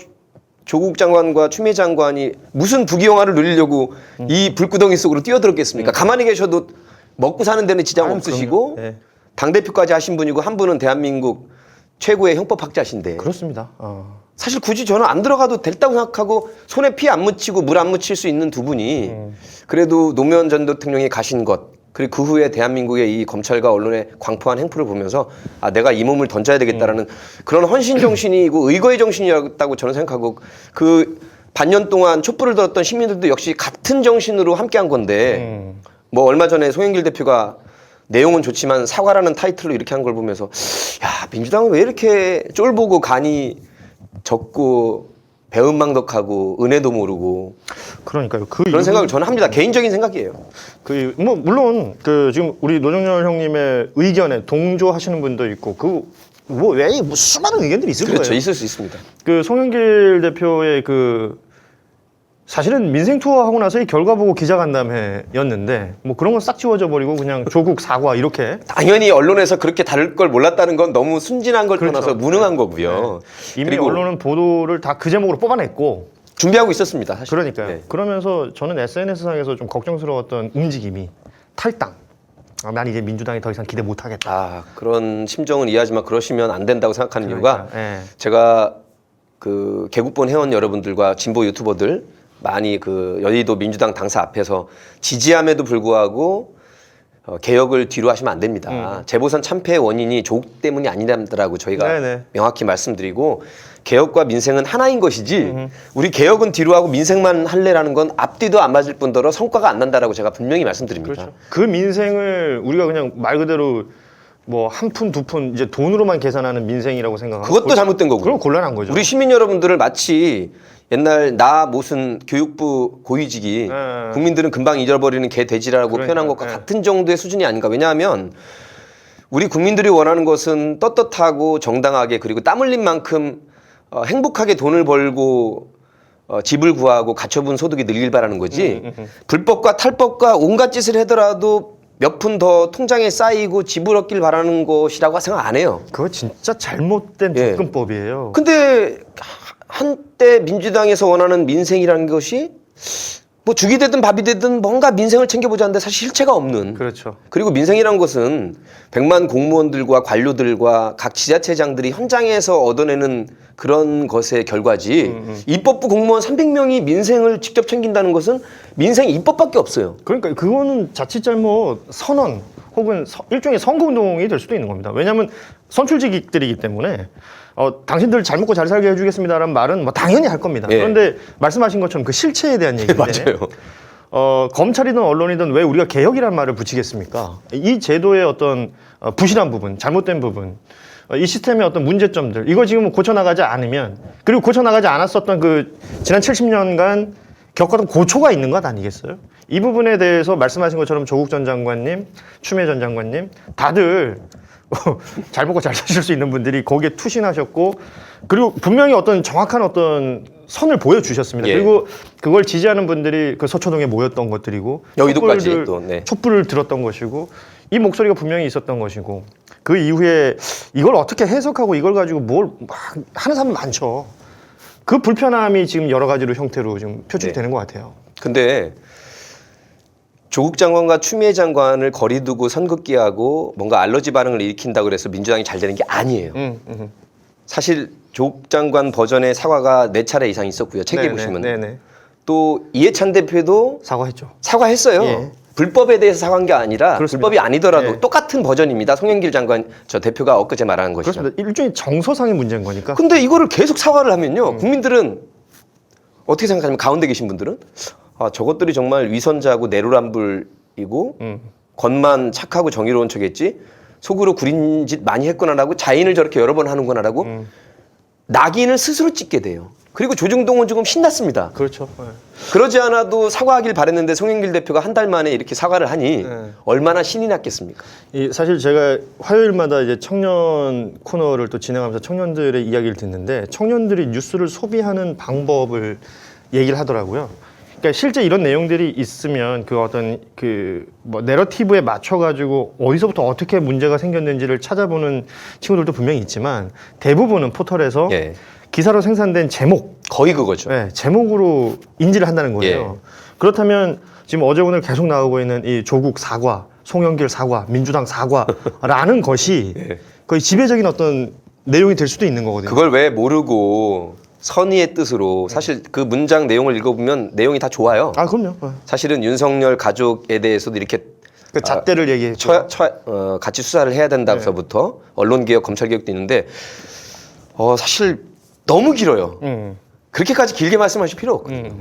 [SPEAKER 2] 조국 장관과 추미애 장관이 무슨 부귀영화를 누리려고 이 불구덩이 속으로 뛰어들었겠습니까? 가만히 계셔도 먹고 사는 데는 지장 없으시고
[SPEAKER 1] 그럼요. 네.
[SPEAKER 2] 당대표까지 하신 분이고 한 분은 대한민국 최고의 형법학자신데
[SPEAKER 1] 그렇습니다.
[SPEAKER 2] 사실 굳이 저는 안 들어가도 됐다고 생각하고 손에 피 안 묻히고 물 안 묻힐 수 있는 두 분이 그래도 노무현 전 대통령이 가신 것 그리고 그 후에 대한민국의 이 검찰과 언론의 광포한 행포를 보면서 내가 이 몸을 던져야 되겠다라는 그런 헌신 정신이고 의거의 정신이었다고 저는 생각하고 그 반년 동안 촛불을 들었던 시민들도 역시 같은 정신으로 함께한 건데 뭐 얼마 전에 송영길 대표가 내용은 좋지만 사과라는 타이틀로 이렇게 한 걸 보면서 민주당은 왜 이렇게 쫄보고 간이 적고 배은망덕하고 은혜도 모르고
[SPEAKER 1] 그러니까요.
[SPEAKER 2] 그런 생각을 저는 합니다. 개인적인 생각이에요.
[SPEAKER 1] 뭐 물론 지금 우리 노정열 형님의 의견에 동조하시는 분도 있고 뭐 왜 수많은 의견들이 있을
[SPEAKER 2] 그렇죠.
[SPEAKER 1] 거예요.
[SPEAKER 2] 있을 수 있습니다.
[SPEAKER 1] 송영길 대표의 사실은 민생 투어 하고 나서 이 결과 보고 기자간담회였는데 뭐 그런 건 싹 지워져 버리고 그냥 조국 사과 이렇게
[SPEAKER 2] 당연히 언론에서 그렇게 다를 걸 몰랐다는 건 너무 순진한 걸
[SPEAKER 1] 그렇죠.
[SPEAKER 2] 떠나서 무능한 거고요.
[SPEAKER 1] 이미
[SPEAKER 2] 그리고
[SPEAKER 1] 언론은 보도를 다 그 제목으로 뽑아냈고
[SPEAKER 2] 준비하고 있었습니다. 사실.
[SPEAKER 1] 그러니까요.
[SPEAKER 2] 네.
[SPEAKER 1] 그러면서 저는 SNS상에서 좀 걱정스러웠던 움직임이 탈당. 난 이제 민주당이 더 이상 기대 못하겠다.
[SPEAKER 2] 그런 심정은 이해하지만 그러시면 안 된다고 생각하는 이유가
[SPEAKER 1] 예.
[SPEAKER 2] 제가 개국본 회원 여러분들과 진보 유튜버들 많이 여의도 민주당 당사 앞에서 지지함에도 불구하고 개혁을 뒤로 하시면 안 됩니다. 재보선 참패의 원인이 조국 때문이 아니라고 저희가
[SPEAKER 1] 네네.
[SPEAKER 2] 명확히 말씀드리고 개혁과 민생은 하나인 것이지 우리 개혁은 뒤로 하고 민생만 할래라는 건 앞뒤도 안 맞을 뿐더러 성과가 안 난다라고 제가 분명히 말씀드립니다.
[SPEAKER 1] 그렇죠. 그 민생을 우리가 그냥 말 그대로 뭐 한 푼 두 푼 이제 돈으로만 계산하는 민생이라고 생각하면
[SPEAKER 2] 그것도 잘못된 거고요.
[SPEAKER 1] 그럼 곤란한 거죠.
[SPEAKER 2] 우리 시민 여러분들을 마치 옛날 나 무슨 교육부 고위직이
[SPEAKER 1] 네.
[SPEAKER 2] 국민들은 금방 잊어버리는 개 돼지라고
[SPEAKER 1] 그러니까,
[SPEAKER 2] 표현한 것과
[SPEAKER 1] 네.
[SPEAKER 2] 같은 정도의 수준이 아닌가. 왜냐하면 우리 국민들이 원하는 것은 떳떳하고 정당하게 그리고 땀 흘린 만큼 행복하게 돈을 벌고 집을 구하고 갖춰본 소득이 늘길 바라는 거지. 불법과 탈법과 온갖 짓을 하더라도 몇 푼 더 통장에 쌓이고 집을 얻길 바라는 것이라고 생각 안 해요.
[SPEAKER 1] 그거 진짜 잘못된
[SPEAKER 2] 예.
[SPEAKER 1] 접근법이에요.
[SPEAKER 2] 근데 한때 민주당에서 원하는 민생이라는 것이 뭐 죽이 되든 밥이 되든 뭔가 민생을 챙겨보자는데 사실 실체가 없는.
[SPEAKER 1] 그렇죠.
[SPEAKER 2] 그리고 민생이란 것은 100만 공무원들과 관료들과 각 지자체장들이 현장에서 얻어내는 그런 것의 결과지 입법부 공무원 300명이 민생을 직접 챙긴다는 것은 민생 입법밖에 없어요.
[SPEAKER 1] 그러니까 그거는 자칫 잘못 선언 혹은 일종의 선거운동이 될 수도 있는 겁니다. 왜냐하면 선출직들이기 때문에 당신들 잘 먹고 잘 살게 해주겠습니다라는 말은 뭐 당연히 할 겁니다.
[SPEAKER 2] 예.
[SPEAKER 1] 그런데 말씀하신 것처럼 그 실체에 대한 얘기인데
[SPEAKER 2] 맞아요.
[SPEAKER 1] 검찰이든 언론이든 왜 우리가 개혁이라는 말을 붙이겠습니까? 이 제도의 어떤 부실한 부분, 잘못된 부분, 이 시스템의 어떤 문제점들 이거 지금 고쳐나가지 않으면 그리고 고쳐나가지 않았었던 지난 70년간 겪었던 고초가 있는 것 아니겠어요? 이 부분에 대해서 말씀하신 것처럼 조국 전 장관님, 추미애 전 장관님 다들 잘 먹고 잘 사실 수 있는 분들이 거기에 투신하셨고 그리고 분명히 어떤 정확한 어떤 선을 보여주셨습니다.
[SPEAKER 2] 예.
[SPEAKER 1] 그리고 그걸 지지하는 분들이 서초동에 모였던 것들이고
[SPEAKER 2] 여의도까지 또, 네.
[SPEAKER 1] 촛불을 들었던 것이고 이 목소리가 분명히 있었던 것이고 그 이후에 이걸 어떻게 해석하고 이걸 가지고 뭘 막 하는 사람 많죠. 그 불편함이 지금 여러 가지로 형태로 지금 표출이 되는 것 같아요.
[SPEAKER 2] 근데 조국 장관과 추미애 장관을 거리두고 선긋기하고 뭔가 알러지 반응을 일으킨다고 그래서 민주당이 잘 되는 게 아니에요. 사실 조국 장관 버전의 사과가 4차례 이상 있었고요. 책에 보시면.
[SPEAKER 1] 네네.
[SPEAKER 2] 또 이해찬 대표도
[SPEAKER 1] 사과했죠.
[SPEAKER 2] 사과했어요.
[SPEAKER 1] 예.
[SPEAKER 2] 불법에 대해서 사과한 게 아니라
[SPEAKER 1] 그렇습니다.
[SPEAKER 2] 불법이 아니더라도
[SPEAKER 1] 예.
[SPEAKER 2] 똑같은 버전입니다. 송영길 장관 대표가 엊그제 말하는 것이죠.
[SPEAKER 1] 그렇습니다. 일종의 정서상의 문제인 거니까.
[SPEAKER 2] 근데 이거를 계속 사과를 하면요. 국민들은 어떻게 생각하냐면 가운데 계신 분들은 저것들이 정말 위선자고 내로남불이고 겉만 착하고 정의로운 척했지 속으로 구린 짓 많이 했구나라고 자인을 저렇게 여러 번 하는구나라고 낙인을 스스로 찍게 돼요. 그리고 조중동은 조금 신났습니다.
[SPEAKER 1] 그렇죠. 네.
[SPEAKER 2] 그러지 않아도 사과하길 바랬는데 송영길 대표가 한 달 만에 이렇게 사과를 하니 얼마나 신이 났겠습니까?
[SPEAKER 1] 사실 제가 화요일마다 이제 청년 코너를 또 진행하면서 청년들의 이야기를 듣는데 청년들이 뉴스를 소비하는 방법을 얘기를 하더라고요. 그러니까 실제 이런 내용들이 있으면 그 어떤 뭐 내러티브에 맞춰가지고 어디서부터 어떻게 문제가 생겼는지를 찾아보는 친구들도 분명히 있지만 대부분은 포털에서
[SPEAKER 2] 예.
[SPEAKER 1] 기사로 생산된 제목,
[SPEAKER 2] 거의 그거죠.
[SPEAKER 1] 네, 제목으로 인지를 한다는 거예요. 그렇다면 지금 어제 오늘 계속 나오고 있는 이 조국 사과, 송영길 사과, 민주당 사과라는 것이 거의 지배적인 어떤 내용이 될 수도 있는 거거든요.
[SPEAKER 2] 그걸 왜 모르고 선의의 뜻으로 사실 그 문장 내용을 읽어보면 내용이 다 좋아요.
[SPEAKER 1] 아, 그럼요.
[SPEAKER 2] 사실은 윤석열 가족에 대해서도 이렇게
[SPEAKER 1] 그 잣대를 얘기했죠.
[SPEAKER 2] 같이 수사를 해야 된다서부터 언론개혁, 검찰개혁도 있는데 사실 너무 길어요. 그렇게까지 길게 말씀하실 필요 없거든요.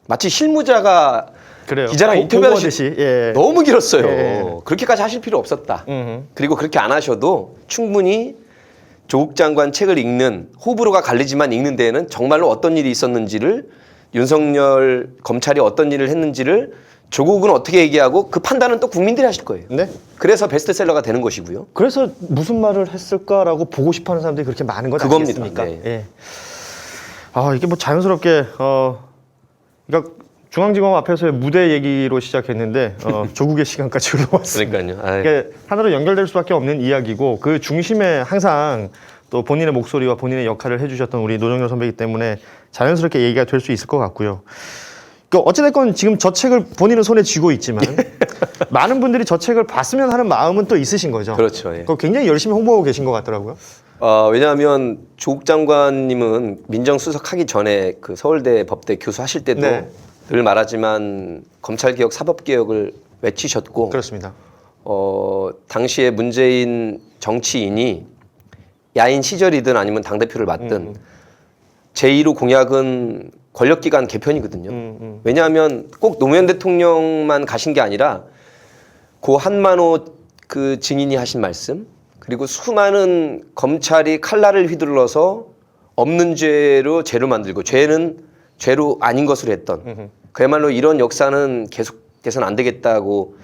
[SPEAKER 2] 마치 실무자가
[SPEAKER 1] 그래요.
[SPEAKER 2] 기자랑 인터뷰하듯이
[SPEAKER 1] 예.
[SPEAKER 2] 너무 길었어요.
[SPEAKER 1] 예.
[SPEAKER 2] 그렇게까지 하실 필요 없었다. 그리고 그렇게 안 하셔도 충분히 조국 장관 책을 읽는 호불호가 갈리지만 읽는 데에는 정말로 어떤 일이 있었는지를 윤석열 검찰이 어떤 일을 했는지를 조국은 어떻게 얘기하고 그 판단은 또 국민들이 하실 거예요.
[SPEAKER 1] 네.
[SPEAKER 2] 그래서 베스트셀러가 되는 것이고요.
[SPEAKER 1] 그래서 무슨 말을 했을까라고 보고 싶어하는 사람들이 그렇게 많은 건
[SPEAKER 2] 그겁니다.
[SPEAKER 1] 아니겠습니까?
[SPEAKER 2] 네.
[SPEAKER 1] 예. 아 이게 뭐 자연스럽게 그러니까 중앙지검 앞에서의 무대 얘기로 시작했는데 조국의 시간까지 흘러왔습니다.
[SPEAKER 2] 그러니까요.
[SPEAKER 1] 이게 하나로 연결될 수밖에 없는 이야기고 그 중심에 항상 또 본인의 목소리와 본인의 역할을 해주셨던 우리 노정열 선배이기 때문에 자연스럽게 얘기가 될 수 있을 것 같고요. 그 어찌됐건 지금 저 책을 본인은 손에 쥐고 있지만 많은 분들이 저 책을 봤으면 하는 마음은 또 있으신 거죠.
[SPEAKER 2] 그렇죠. 예.
[SPEAKER 1] 그거 굉장히 열심히 홍보하고 계신 것 같더라고요.
[SPEAKER 2] 왜냐하면 조국 장관님은 민정수석하기 전에 그 서울대 법대 교수하실 때도
[SPEAKER 1] 네.
[SPEAKER 2] 늘 말하지만 검찰개혁, 사법개혁을 외치셨고
[SPEAKER 1] 그렇습니다.
[SPEAKER 2] 당시에 문재인 정치인이 야인 시절이든 아니면 당대표를 맡든 제1호 공약은 권력기관 개편이거든요. 왜냐하면 꼭 노무현 대통령만 가신 게 아니라 고 한만호 그 증인이 하신 말씀 그리고 수많은 검찰이 칼날을 휘둘러서 없는 죄로 죄로 만들고 죄는 죄로 아닌 것으로 했던 그야말로 이런 역사는 계속돼서는 안 되겠다고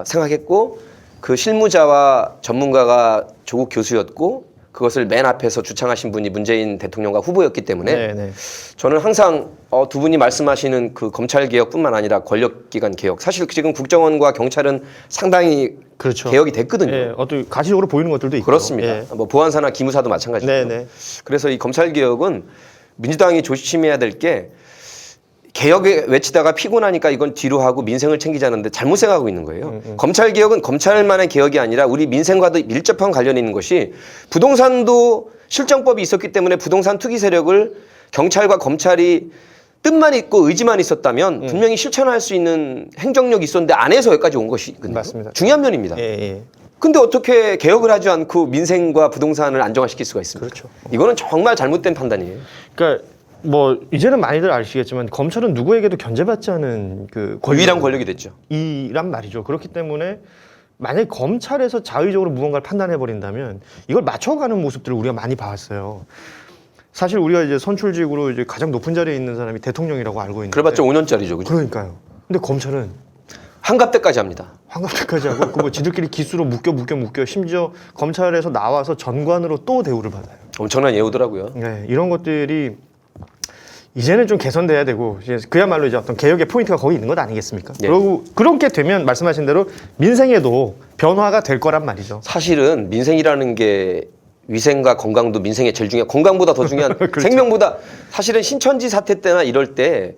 [SPEAKER 2] 생각했고 그 실무자와 전문가가 조국 교수였고 그것을 맨 앞에서 주창하신 분이 문재인 대통령과 후보였기 때문에
[SPEAKER 1] 네네.
[SPEAKER 2] 저는 항상 두 분이 말씀하시는 그 검찰 개혁뿐만 아니라 권력기관 개혁 사실 지금 국정원과 경찰은 상당히
[SPEAKER 1] 그렇죠.
[SPEAKER 2] 개혁이 됐거든요.
[SPEAKER 1] 예, 어떤 가시적으로 보이는 것들도 있고.
[SPEAKER 2] 그렇습니다.
[SPEAKER 1] 예.
[SPEAKER 2] 뭐 보안사나 기무사도 마찬가지고요.
[SPEAKER 1] 네네.
[SPEAKER 2] 그래서 이 검찰 개혁은 민주당이 조심해야 될 게 개혁에 외치다가 피곤하니까 이건 뒤로 하고 민생을 챙기자는데 잘못 생각하고 있는 거예요. 검찰 개혁은 검찰만의 개혁이 아니라 우리 민생과도 밀접한 관련이 있는 것이 부동산도 실정법이 있었기 때문에 부동산 투기 세력을 경찰과 검찰이 뜻만 있고 의지만 있었다면 분명히 실천할 수 있는 행정력이 있었는데 안 해서 여기까지 온 것이거든요.
[SPEAKER 1] 맞습니다.
[SPEAKER 2] 중요한 면입니다.
[SPEAKER 1] 예, 예.
[SPEAKER 2] 근데 어떻게 개혁을 하지 않고 민생과 부동산을 안정화시킬 수가 있습니까?
[SPEAKER 1] 그렇죠.
[SPEAKER 2] 이거는 정말 잘못된 판단이에요.
[SPEAKER 1] 그러니까 뭐 이제는 많이들 아시겠지만 검찰은 누구에게도 견제받지 않은 그
[SPEAKER 2] 유일한 권력이 됐죠.
[SPEAKER 1] 이란 말이죠. 그렇기 때문에 만약 검찰에서 자의적으로 무언가를 판단해 버린다면 이걸 맞춰가는 모습들을 우리가 많이 봤어요. 사실 우리가 이제 선출직으로 이제 가장 높은 자리에 있는 사람이 대통령이라고 알고 있는데
[SPEAKER 2] 그래봤자 5년짜리죠. 그죠?
[SPEAKER 1] 그러니까요. 근데 검찰은
[SPEAKER 2] 한갑대까지 합니다.
[SPEAKER 1] 환갑대까지 하고 그 뭐 지들끼리 기수로 묶여 심지어 검찰에서 나와서 전관으로 또 대우를 받아요.
[SPEAKER 2] 엄청난 예우더라고요.
[SPEAKER 1] 네, 이런 것들이 이제는 좀 개선돼야 되고 이제 그야말로 이제 어떤 개혁의 포인트가 거기 있는 것 아니겠습니까?
[SPEAKER 2] 네.
[SPEAKER 1] 그리고 그렇게 되면 말씀하신 대로 민생에도 변화가 될 거란 말이죠.
[SPEAKER 2] 사실은 민생이라는 게 위생과 건강도 민생의 제일 중요한 건강보다 더 중요한
[SPEAKER 1] 그렇죠.
[SPEAKER 2] 생명보다 사실은 신천지 사태 때나 이럴 때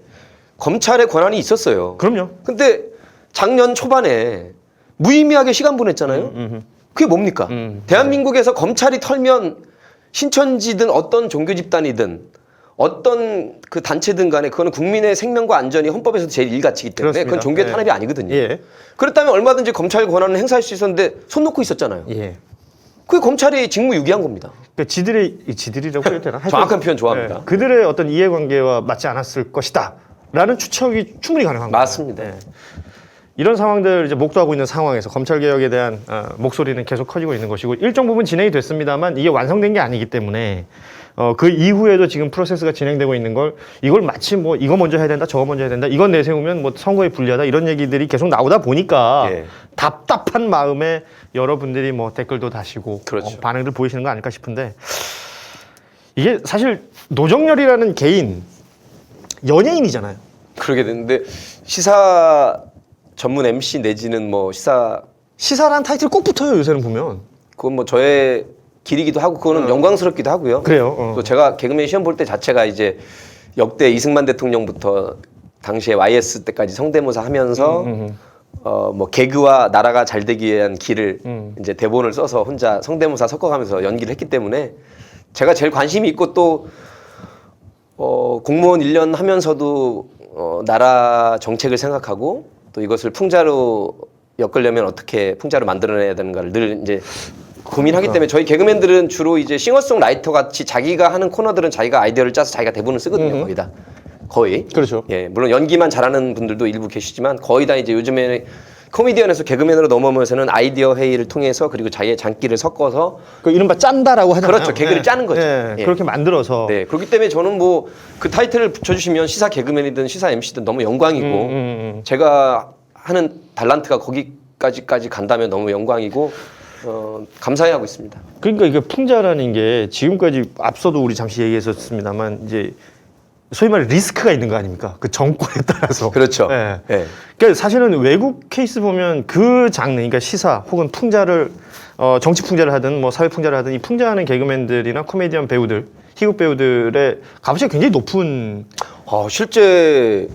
[SPEAKER 2] 검찰의 권한이 있었어요.
[SPEAKER 1] 그럼요.
[SPEAKER 2] 근데 작년 초반에 무의미하게 시간 보냈잖아요. 그게 뭡니까? 대한민국에서 검찰이 털면 신천지든 어떤 종교 집단이든 어떤 그 단체든 간에 그거는 국민의 생명과 안전이 헌법에서 제일 일가치기 때문에
[SPEAKER 1] 그렇습니다.
[SPEAKER 2] 그건 종교의
[SPEAKER 1] 예.
[SPEAKER 2] 탄압이 아니거든요.
[SPEAKER 1] 예.
[SPEAKER 2] 그렇다면 얼마든지 검찰 권한을 행사할 수 있었는데 손 놓고 있었잖아요.
[SPEAKER 1] 예.
[SPEAKER 2] 그게 검찰이 직무유기한 겁니다.
[SPEAKER 1] 그러니까 지들이라고 해야 되나? 하여튼,
[SPEAKER 2] 정확한 표현 좋아합니다.
[SPEAKER 1] 예, 그들의 어떤 이해관계와 맞지 않았을 것이다라는 추측이 충분히 가능한 거예요.
[SPEAKER 2] 맞습니다.
[SPEAKER 1] 예. 이런 상황들 이제 목도하고 있는 상황에서 검찰 개혁에 대한 목소리는 계속 커지고 있는 것이고 일정 부분 진행이 됐습니다만 이게 완성된 게 아니기 때문에 그 이후에도 지금 프로세스가 진행되고 있는 걸 이걸 마치 뭐 이거 먼저 해야 된다 저거 먼저 해야 된다 이건 내세우면 뭐 선거에 불리하다 이런 얘기들이 계속 나오다 보니까
[SPEAKER 2] 예.
[SPEAKER 1] 답답한 마음에 여러분들이 뭐 댓글도 다시고
[SPEAKER 2] 그렇죠.
[SPEAKER 1] 반응들 보이시는 거 아닐까 싶은데 이게 사실 노정열이라는 개인 연예인이잖아요.
[SPEAKER 2] 그러게 됐는데 시사 전문 MC 내지는 뭐
[SPEAKER 1] 시사라는 타이틀 꼭 붙어요 요새는 보면.
[SPEAKER 2] 그건 뭐 저의 길이기도 하고 그거는 영광스럽기도 하고요.
[SPEAKER 1] 그래요.
[SPEAKER 2] 또 제가 개그맨 시험 볼 때 자체가 이제 역대 이승만 대통령부터 당시에 YS 때까지 성대모사 하면서 뭐 개그와 나라가 잘 되기 위한 길을 이제 대본을 써서 혼자 성대모사 섞어가면서 연기를 했기 때문에 제가 제일 관심이 있고 또 공무원 1년 하면서도 나라 정책을 생각하고 또 이것을 풍자로 엮으려면 어떻게 풍자로 만들어내야 되는가를 늘 이제 고민하기 때문에 저희 개그맨들은 주로 이제 싱어송라이터 같이 자기가 하는 코너들은 자기가 아이디어를 짜서 자기가 대본을 쓰거든요. 거의 다. 거의.
[SPEAKER 1] 그렇죠.
[SPEAKER 2] 예, 물론 연기만 잘하는 분들도 일부 계시지만 거의 다 이제 요즘에 코미디언에서 개그맨으로 넘어오면서는 아이디어 회의를 통해서 그리고 자기의 장기를 섞어서
[SPEAKER 1] 그 이른바 짠다라고 하잖아요.
[SPEAKER 2] 그렇죠. 개그를 짜는 거죠. 예.
[SPEAKER 1] 그렇게 만들어서
[SPEAKER 2] 네, 그렇기 때문에 저는 뭐 그 타이틀을 붙여주시면 시사 개그맨이든 시사 MC든 너무 영광이고 제가 하는 달란트가 거기까지 간다면 너무 영광이고 감사해하고 있습니다.
[SPEAKER 1] 그러니까 이게 풍자라는 게 지금까지 앞서도 우리 잠시 얘기했었습니다만 이제 소위 말해 리스크가 있는 거 아닙니까? 그 정권에 따라서.
[SPEAKER 2] 그렇죠.
[SPEAKER 1] 예.
[SPEAKER 2] 네.
[SPEAKER 1] 그러니까 사실은 외국 케이스 보면 그 장르, 그러니까 시사 혹은 풍자를 정치 풍자를 하든 뭐 사회 풍자를 하든 이 풍자하는 개그맨들이나 코미디언 배우들, 희극 배우들의 값이 굉장히 높은.
[SPEAKER 2] 실제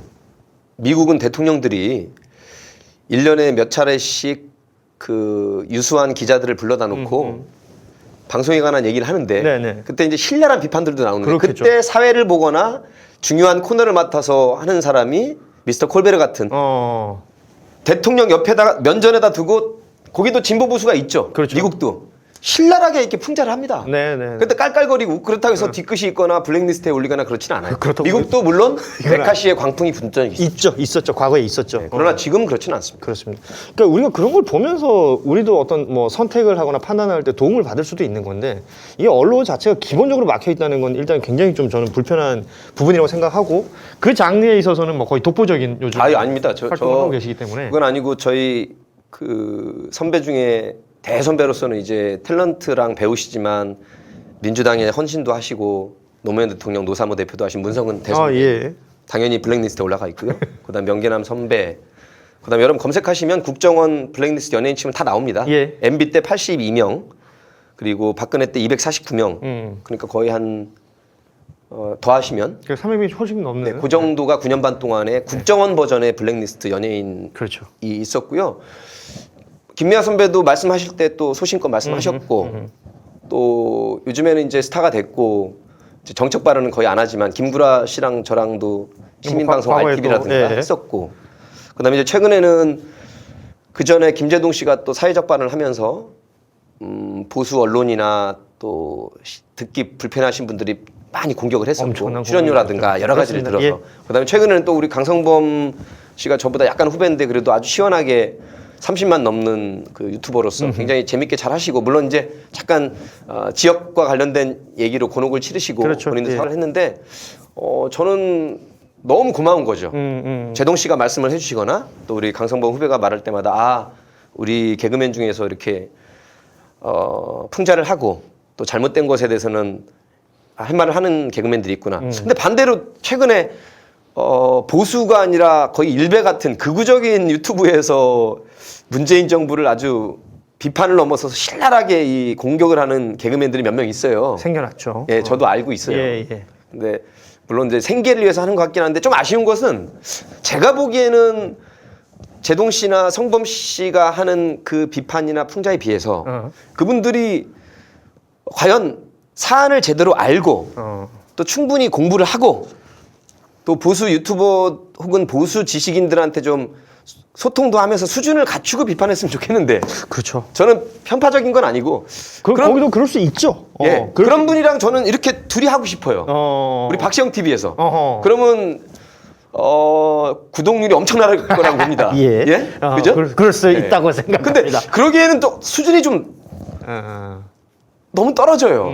[SPEAKER 2] 미국은 대통령들이 1년에 몇 차례씩 그 유수한 기자들을 불러다 놓고 방송에 관한 얘기를 하는데
[SPEAKER 1] 네네.
[SPEAKER 2] 그때 이제 신랄한 비판들도 나오는데
[SPEAKER 1] 그렇겠죠.
[SPEAKER 2] 그때 사회를 보거나 중요한 코너를 맡아서 하는 사람이 미스터 콜베르 같은 대통령 옆에다가 면전에다 두고 거기도 진보 보수가 있죠.
[SPEAKER 1] 그렇죠.
[SPEAKER 2] 미국도 신랄하게 이렇게 풍자를 합니다.
[SPEAKER 1] 네네.
[SPEAKER 2] 근데 깔깔거리고 그렇다고 해서 뒤끝이 있거나 블랙리스트에 올리거나 그렇지는 않아요.
[SPEAKER 1] 그렇다고
[SPEAKER 2] 미국도 물론
[SPEAKER 1] 이건
[SPEAKER 2] 메카시의 광풍이 분 적이 있어요.
[SPEAKER 1] 있었죠. 과거에 있었죠.
[SPEAKER 2] 그러나 지금은 그렇지는 않습니다.
[SPEAKER 1] 그렇습니다. 그러니까 우리가 그런 걸 보면서 우리도 어떤 뭐 선택을 하거나 판단할 때 도움을 받을 수도 있는 건데 이게 언론 자체가 기본적으로 막혀 있다는 건 일단 굉장히 좀 저는 불편한 부분이라고 생각하고 그 장르에 있어서는 뭐 거의 독보적인 요즘
[SPEAKER 2] 아닙니다.
[SPEAKER 1] 활동을 하고 계시기 때문에
[SPEAKER 2] 그건 아니고 저희 그 선배 중에 대선배로서는 이제 탤런트랑 배우시지만 민주당의 헌신도 하시고 노무현 대통령 노사모 대표도 하신 문성은 대선배
[SPEAKER 1] 예.
[SPEAKER 2] 당연히 블랙리스트에 올라가 있고요. 그다음 명계남 선배 그다음 여러분 검색하시면 국정원 블랙리스트 연예인 치면 다 나옵니다.
[SPEAKER 1] 예.
[SPEAKER 2] MB 때 82명 그리고 박근혜 때 249명 그러니까 거의 한 더하시면
[SPEAKER 1] 그러니까 300명이 훨씬 넘는
[SPEAKER 2] 그 정도가 9년 반 동안에 국정원 버전의 블랙리스트 연예인이
[SPEAKER 1] 그렇죠.
[SPEAKER 2] 있었고요. 김미아 선배도 말씀하실 때 또 소신껏 말씀하셨고 또 요즘에는 이제 스타가 됐고 이제 정책 발언은 거의 안 하지만 김구라 씨랑 저랑도 시민방송
[SPEAKER 1] 과거에도,
[SPEAKER 2] RTV라든가
[SPEAKER 1] 예.
[SPEAKER 2] 했었고 그다음에 이제 최근에는 그 전에 김재동 씨가 또 사회적 발언을 하면서 보수 언론이나 또 듣기 불편하신 분들이 많이 공격을 했었고
[SPEAKER 1] 엄청난
[SPEAKER 2] 출연료라든가
[SPEAKER 1] 공격이었죠.
[SPEAKER 2] 여러 가지를
[SPEAKER 1] 그렇습니다.
[SPEAKER 2] 들어서 그다음에 최근에는 또 우리 강성범 씨가 저보다 약간 후배인데 그래도 아주 시원하게 30만 넘는 그 유튜버로서 굉장히 재밌게 잘 하시고 물론 이제 잠깐 지역과 관련된 얘기로 곤혹을 치르시고
[SPEAKER 1] 그렇죠.
[SPEAKER 2] 본인도
[SPEAKER 1] 예.
[SPEAKER 2] 사과를 했는데 저는 너무 고마운 거죠. 제동 씨가 말씀을 해주시거나 또 우리 강성범 후배가 말할 때마다 우리 개그맨 중에서 이렇게 풍자를 하고 또 잘못된 것에 대해서는 할 말을 하는 개그맨들이 있구나. 근데 반대로 최근에 보수가 아니라 거의 일베 같은 극우적인 유튜브에서 문재인 정부를 아주 비판을 넘어서서 신랄하게 이 공격을 하는 개그맨들이 몇 명 있어요.
[SPEAKER 1] 생겨났죠.
[SPEAKER 2] 예, 저도 알고 있어요.
[SPEAKER 1] 예.
[SPEAKER 2] 근데 물론 이제 생계를 위해서 하는 것 같긴 한데 좀 아쉬운 것은 제가 보기에는 제동 씨나 성범 씨가 하는 그 비판이나 풍자에 비해서 그분들이 과연 사안을 제대로 알고 또 충분히 공부를 하고 또 보수 유튜버 혹은 보수 지식인들한테 좀 소통도 하면서 수준을 갖추고 비판했으면 좋겠는데
[SPEAKER 1] 그렇죠.
[SPEAKER 2] 저는 편파적인 건 아니고
[SPEAKER 1] 거기도 그럴 수 있죠.
[SPEAKER 2] 예, 그런 분이랑 저는 이렇게 둘이 하고 싶어요. 우리 박시영 TV에서 그러면 구독률이 엄청날 거라고 봅니다.
[SPEAKER 1] 예.
[SPEAKER 2] 그죠?
[SPEAKER 1] 그럴 수 있다고 생각합니다.
[SPEAKER 2] 근데 그러기에는 또 수준이 좀 너무 떨어져요.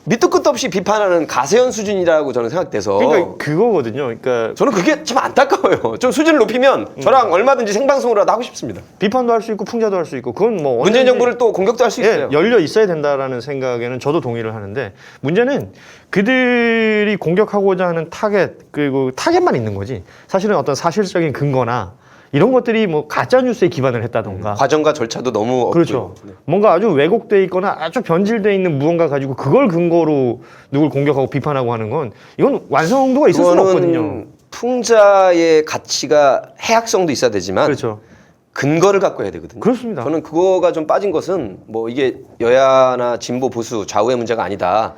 [SPEAKER 2] 밑도 끝도 없이 비판하는 가세현 수준이라고 저는 생각돼서
[SPEAKER 1] 그러니까 그거거든요. 그러니까
[SPEAKER 2] 저는 그게 참 안타까워요. 좀 수준을 높이면 저랑 얼마든지 생방송으로라도 하고 싶습니다.
[SPEAKER 1] 비판도 할 수 있고 풍자도 할 수 있고 그건 뭐
[SPEAKER 2] 문재인
[SPEAKER 1] 언제든지
[SPEAKER 2] 정부를 또 공격도 할 수 있어요.
[SPEAKER 1] 열려 있어야 된다라는 생각에는 저도 동의를 하는데 문제는 그들이 공격하고자 하는 타겟 그리고 타겟만 있는 거지 사실은 어떤 사실적인 근거나 이런 것들이 뭐 가짜 뉴스에 기반을 했다던가
[SPEAKER 2] 과정과 절차도 너무
[SPEAKER 1] 그렇죠.
[SPEAKER 2] 없고요. 네.
[SPEAKER 1] 뭔가 아주 왜곡돼 있거나 아주 변질돼 있는 무언가 가지고 그걸 근거로 누굴 공격하고 비판하고 하는 건 이건 완성도가 있을 수가 없거든요.
[SPEAKER 2] 풍자의 가치가 해악성도 있어야 되지만
[SPEAKER 1] 그렇죠.
[SPEAKER 2] 근거를 갖고 해야 되거든요.
[SPEAKER 1] 그렇습니다.
[SPEAKER 2] 저는 그거가 좀 빠진 것은 뭐 이게 여야나 진보 보수 좌우의 문제가 아니다.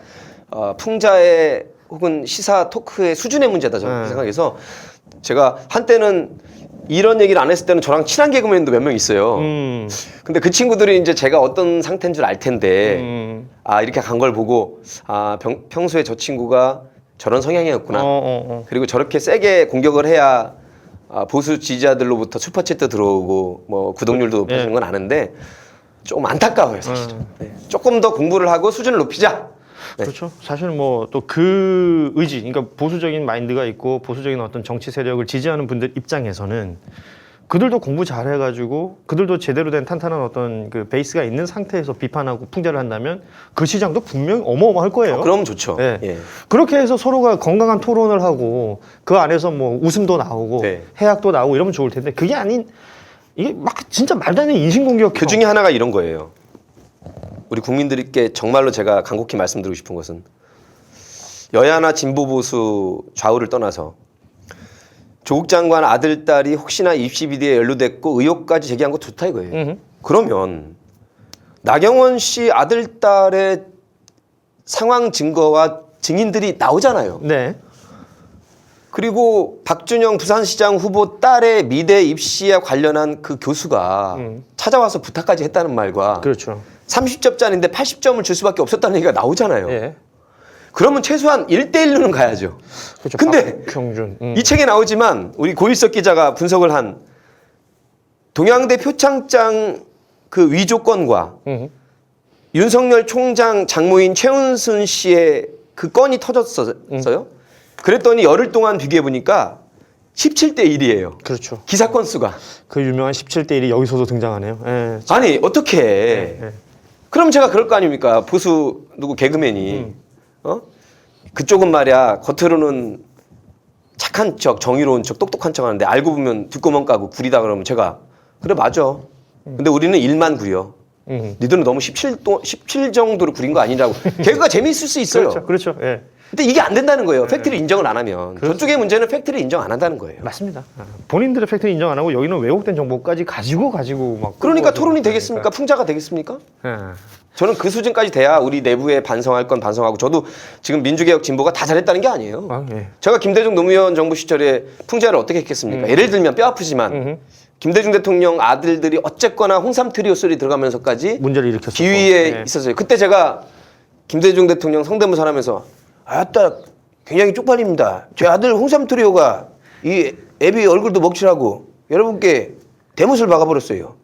[SPEAKER 2] 풍자의 혹은 시사 토크의 수준의 문제다 저는 생각해서 제가 한때는 이런 얘기를 안 했을 때는 저랑 친한 개그맨도 몇 명 있어요. 근데 그 친구들이 이제 제가 어떤 상태인 줄 알 텐데 이렇게 간 걸 보고 평소에 저 친구가 저런 성향이었구나. 그리고 저렇게 세게 공격을 해야 보수 지지자들로부터 슈퍼챗도 들어오고 뭐 구독률도 높아지는 건 아는데 좀 안타까워요 사실은. 네. 조금 더 공부를 하고 수준을 높이자. 네.
[SPEAKER 1] 그렇죠. 사실 뭐 또 그 의지, 그러니까 보수적인 마인드가 있고 보수적인 어떤 정치 세력을 지지하는 분들 입장에서는 그들도 공부 잘해가지고 그들도 제대로 된 탄탄한 어떤 그 베이스가 있는 상태에서 비판하고 풍자를 한다면 그 시장도 분명히 어마어마할 거예요.
[SPEAKER 2] 그럼 좋죠.
[SPEAKER 1] 네.
[SPEAKER 2] 예.
[SPEAKER 1] 그렇게 해서 서로가 건강한 토론을 하고 그 안에서 뭐 웃음도 나오고
[SPEAKER 2] 네.
[SPEAKER 1] 해악도 나오고 이러면 좋을 텐데 그게 아닌 이게 막 진짜 말도 안 되는 인신공격.
[SPEAKER 2] 그 중에 하나가 이런 거예요. 우리 국민들께 정말로 제가 간곡히 말씀드리고 싶은 것은 여야나 진보 보수 좌우를 떠나서 조국 장관 아들 딸이 혹시나 입시 비리에 연루됐고 의혹까지 제기한 거 좋다 이거예요. 그러면 나경원 씨 아들 딸의 상황 증거와 증인들이 나오잖아요.
[SPEAKER 1] 네.
[SPEAKER 2] 그리고 박준영 부산시장 후보 딸의 미대 입시에 관련한 그 교수가 찾아와서 부탁까지 했다는 말과
[SPEAKER 1] 그렇죠.
[SPEAKER 2] 30점짜리인데 80점을 줄 수밖에 없었다는 얘기가 나오잖아요.
[SPEAKER 1] 예.
[SPEAKER 2] 그러면 최소한 1대1로는 가야죠.
[SPEAKER 1] 그렇죠.
[SPEAKER 2] 근데
[SPEAKER 1] 박형준.
[SPEAKER 2] 이 책에 나오지만 우리 고일석 기자가 분석을 한 동양대 표창장 그 위조건과 윤석열 총장 장모인 최은순 씨의 그 건이 터졌어요. 그랬더니 열흘 동안 비교해 보니까 17대 1이에요.
[SPEAKER 1] 그렇죠.
[SPEAKER 2] 기사 건수가.
[SPEAKER 1] 그 유명한 17대 1이 여기서도 등장하네요. 예.
[SPEAKER 2] 아니 어떻게 해.
[SPEAKER 1] 예.
[SPEAKER 2] 그럼 제가 그럴 거 아닙니까? 보수 누구 개그맨이 그쪽은 말이야 겉으로는 착한 척, 정의로운 척, 똑똑한 척 하는데 알고 보면 뒷구멍 까고 구리다 그러면 제가 그래 맞아. 근데 우리는 일만 구려. 니들은 너무 17 정도로 구린 거 아니라고. 개그가 재미있을 수 있어요.
[SPEAKER 1] 그렇죠. 그렇죠. 예.
[SPEAKER 2] 근데 이게 안 된다는 거예요. 팩트를 인정을 안 하면. 저쪽의 문제는 팩트를 인정 안 한다는 거예요.
[SPEAKER 1] 맞습니다. 본인들의 팩트는 인정 안 하고 여기는 왜곡된 정보까지 가지고 막.
[SPEAKER 2] 그러니까
[SPEAKER 1] 끌고
[SPEAKER 2] 토론이
[SPEAKER 1] 가지고
[SPEAKER 2] 되겠습니까? 풍자가 되겠습니까?
[SPEAKER 1] 그러니까. 예.
[SPEAKER 2] 저는 그 수준까지 돼야 우리 내부에 반성할 건 반성하고 저도 지금 민주개혁 진보가 다 잘했다는 게 아니에요.
[SPEAKER 1] 아, 예.
[SPEAKER 2] 제가 김대중 노무현 정부 시절에 풍자를 어떻게 했겠습니까? 예를 들면 뼈 아프지만 김대중 대통령 아들들이 어쨌거나 홍삼 트리오 소리 들어가면서까지
[SPEAKER 1] 문제를 일으켰었고.
[SPEAKER 2] 기위에
[SPEAKER 1] 예.
[SPEAKER 2] 있었어요. 그때 제가 김대중 대통령 성대모사 하면서 아따 굉장히 쪽팔립니다. 제 아들 홍삼 트리오가 이 애비 얼굴도 먹칠하고 여러분께 대못을 박아버렸어요.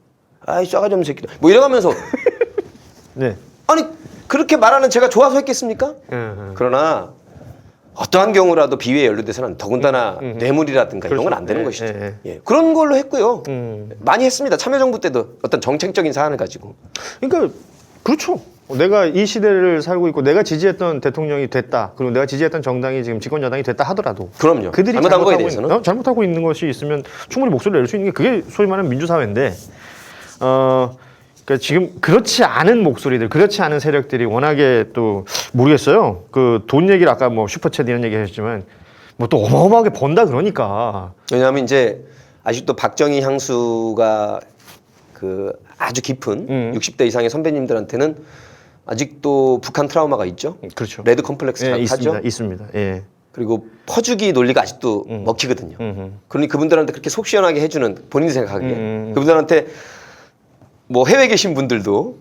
[SPEAKER 2] 아이 싸가지 없는 새끼들. 뭐 이래가면서
[SPEAKER 1] 네.
[SPEAKER 2] 아니 그렇게 말하는 제가 좋아서 했겠습니까? 그러나 어떠한 경우라도 비위에 연루돼서는 더군다나 뇌물이라든가 이런 건 안 되는
[SPEAKER 1] 그렇죠.
[SPEAKER 2] 것이죠.
[SPEAKER 1] 예,
[SPEAKER 2] 예. 그런 걸로 했고요. 많이 했습니다. 참여정부 때도 어떤 정책적인 사안을 가지고.
[SPEAKER 1] 그러니까 그렇죠. 내가 이 시대를 살고 있고 내가 지지했던 대통령이 됐다. 그리고 내가 지지했던 정당이 지금 집권 여당이 됐다 하더라도
[SPEAKER 2] 그럼요.
[SPEAKER 1] 그들이
[SPEAKER 2] 잘못한 거에 대해서는
[SPEAKER 1] 잘못하고 있는 것이 있으면 충분히 목소리를 낼 수 있는 게 그게 소위 말하는 민주사회인데 그러니까 지금 그렇지 않은 목소리들, 그렇지 않은 세력들이 워낙에 또 모르겠어요. 그 돈 얘기를 아까 뭐 슈퍼챗 이런 얘기 하셨지만 뭐 또 어마어마하게 번다 그러니까.
[SPEAKER 2] 왜냐하면 이제 아직도 박정희 향수가 그 아주 깊은 60대 이상의 선배님들한테는 아직도 북한 트라우마가 있죠.
[SPEAKER 1] 그렇죠.
[SPEAKER 2] 레드 컴플렉스가
[SPEAKER 1] 예,
[SPEAKER 2] 하죠.
[SPEAKER 1] 있습니다. 예.
[SPEAKER 2] 그리고 퍼주기 논리가 아직도 먹히거든요. 그러니 그분들한테 그렇게 속 시원하게 해주는 본인이 생각하기에 그분들한테 뭐 해외 계신 분들도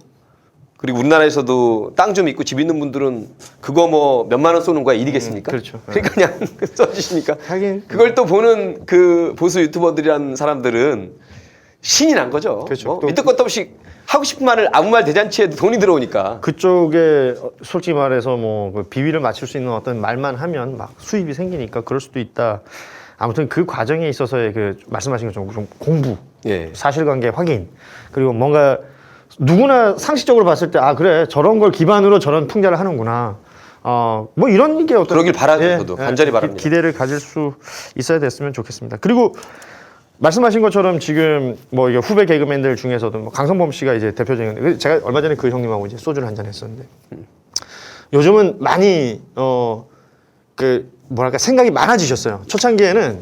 [SPEAKER 2] 그리고 우리나라에서도 땅 좀 있고 집 있는 분들은 그거 뭐 몇만 원 쏘는 거야 일이겠습니까?
[SPEAKER 1] 그렇죠.
[SPEAKER 2] 그러니까 그냥 써주시니까
[SPEAKER 1] 하긴.
[SPEAKER 2] 그걸 또 보는 그 보수 유튜버들이라는 사람들은 신이 난 거죠.
[SPEAKER 1] 그렇죠.
[SPEAKER 2] 뭐
[SPEAKER 1] 또
[SPEAKER 2] 밑도 끝도 없이 하고 싶은 말을 아무 말 대잔치에도 돈이 들어오니까.
[SPEAKER 1] 그쪽에 솔직히 말해서 뭐그 비위를 맞출 수 있는 어떤 말만 하면 막 수입이 생기니까 그럴 수도 있다. 아무튼 그 과정에 있어서의 그 말씀하신 것처럼 좀 공부,
[SPEAKER 2] 예.
[SPEAKER 1] 사실관계 확인, 그리고 뭔가 누구나 상식적으로 봤을 때 아 그래 저런 걸 기반으로 저런 풍자를 하는구나. 뭐 이런 게 어떤
[SPEAKER 2] 그러길 바라죠, 저도. 간절히 바랍니다.
[SPEAKER 1] 기대를 가질 수 있어야 됐으면 좋겠습니다. 그리고 말씀하신 것처럼 지금 뭐 이게 후배 개그맨들 중에서도 뭐 강성범 씨가 이제 대표적인 제가 얼마 전에 그 형님하고 이제 소주를 한잔 했었는데 요즘은 많이 그 뭐랄까 생각이 많아지셨어요. 초창기에는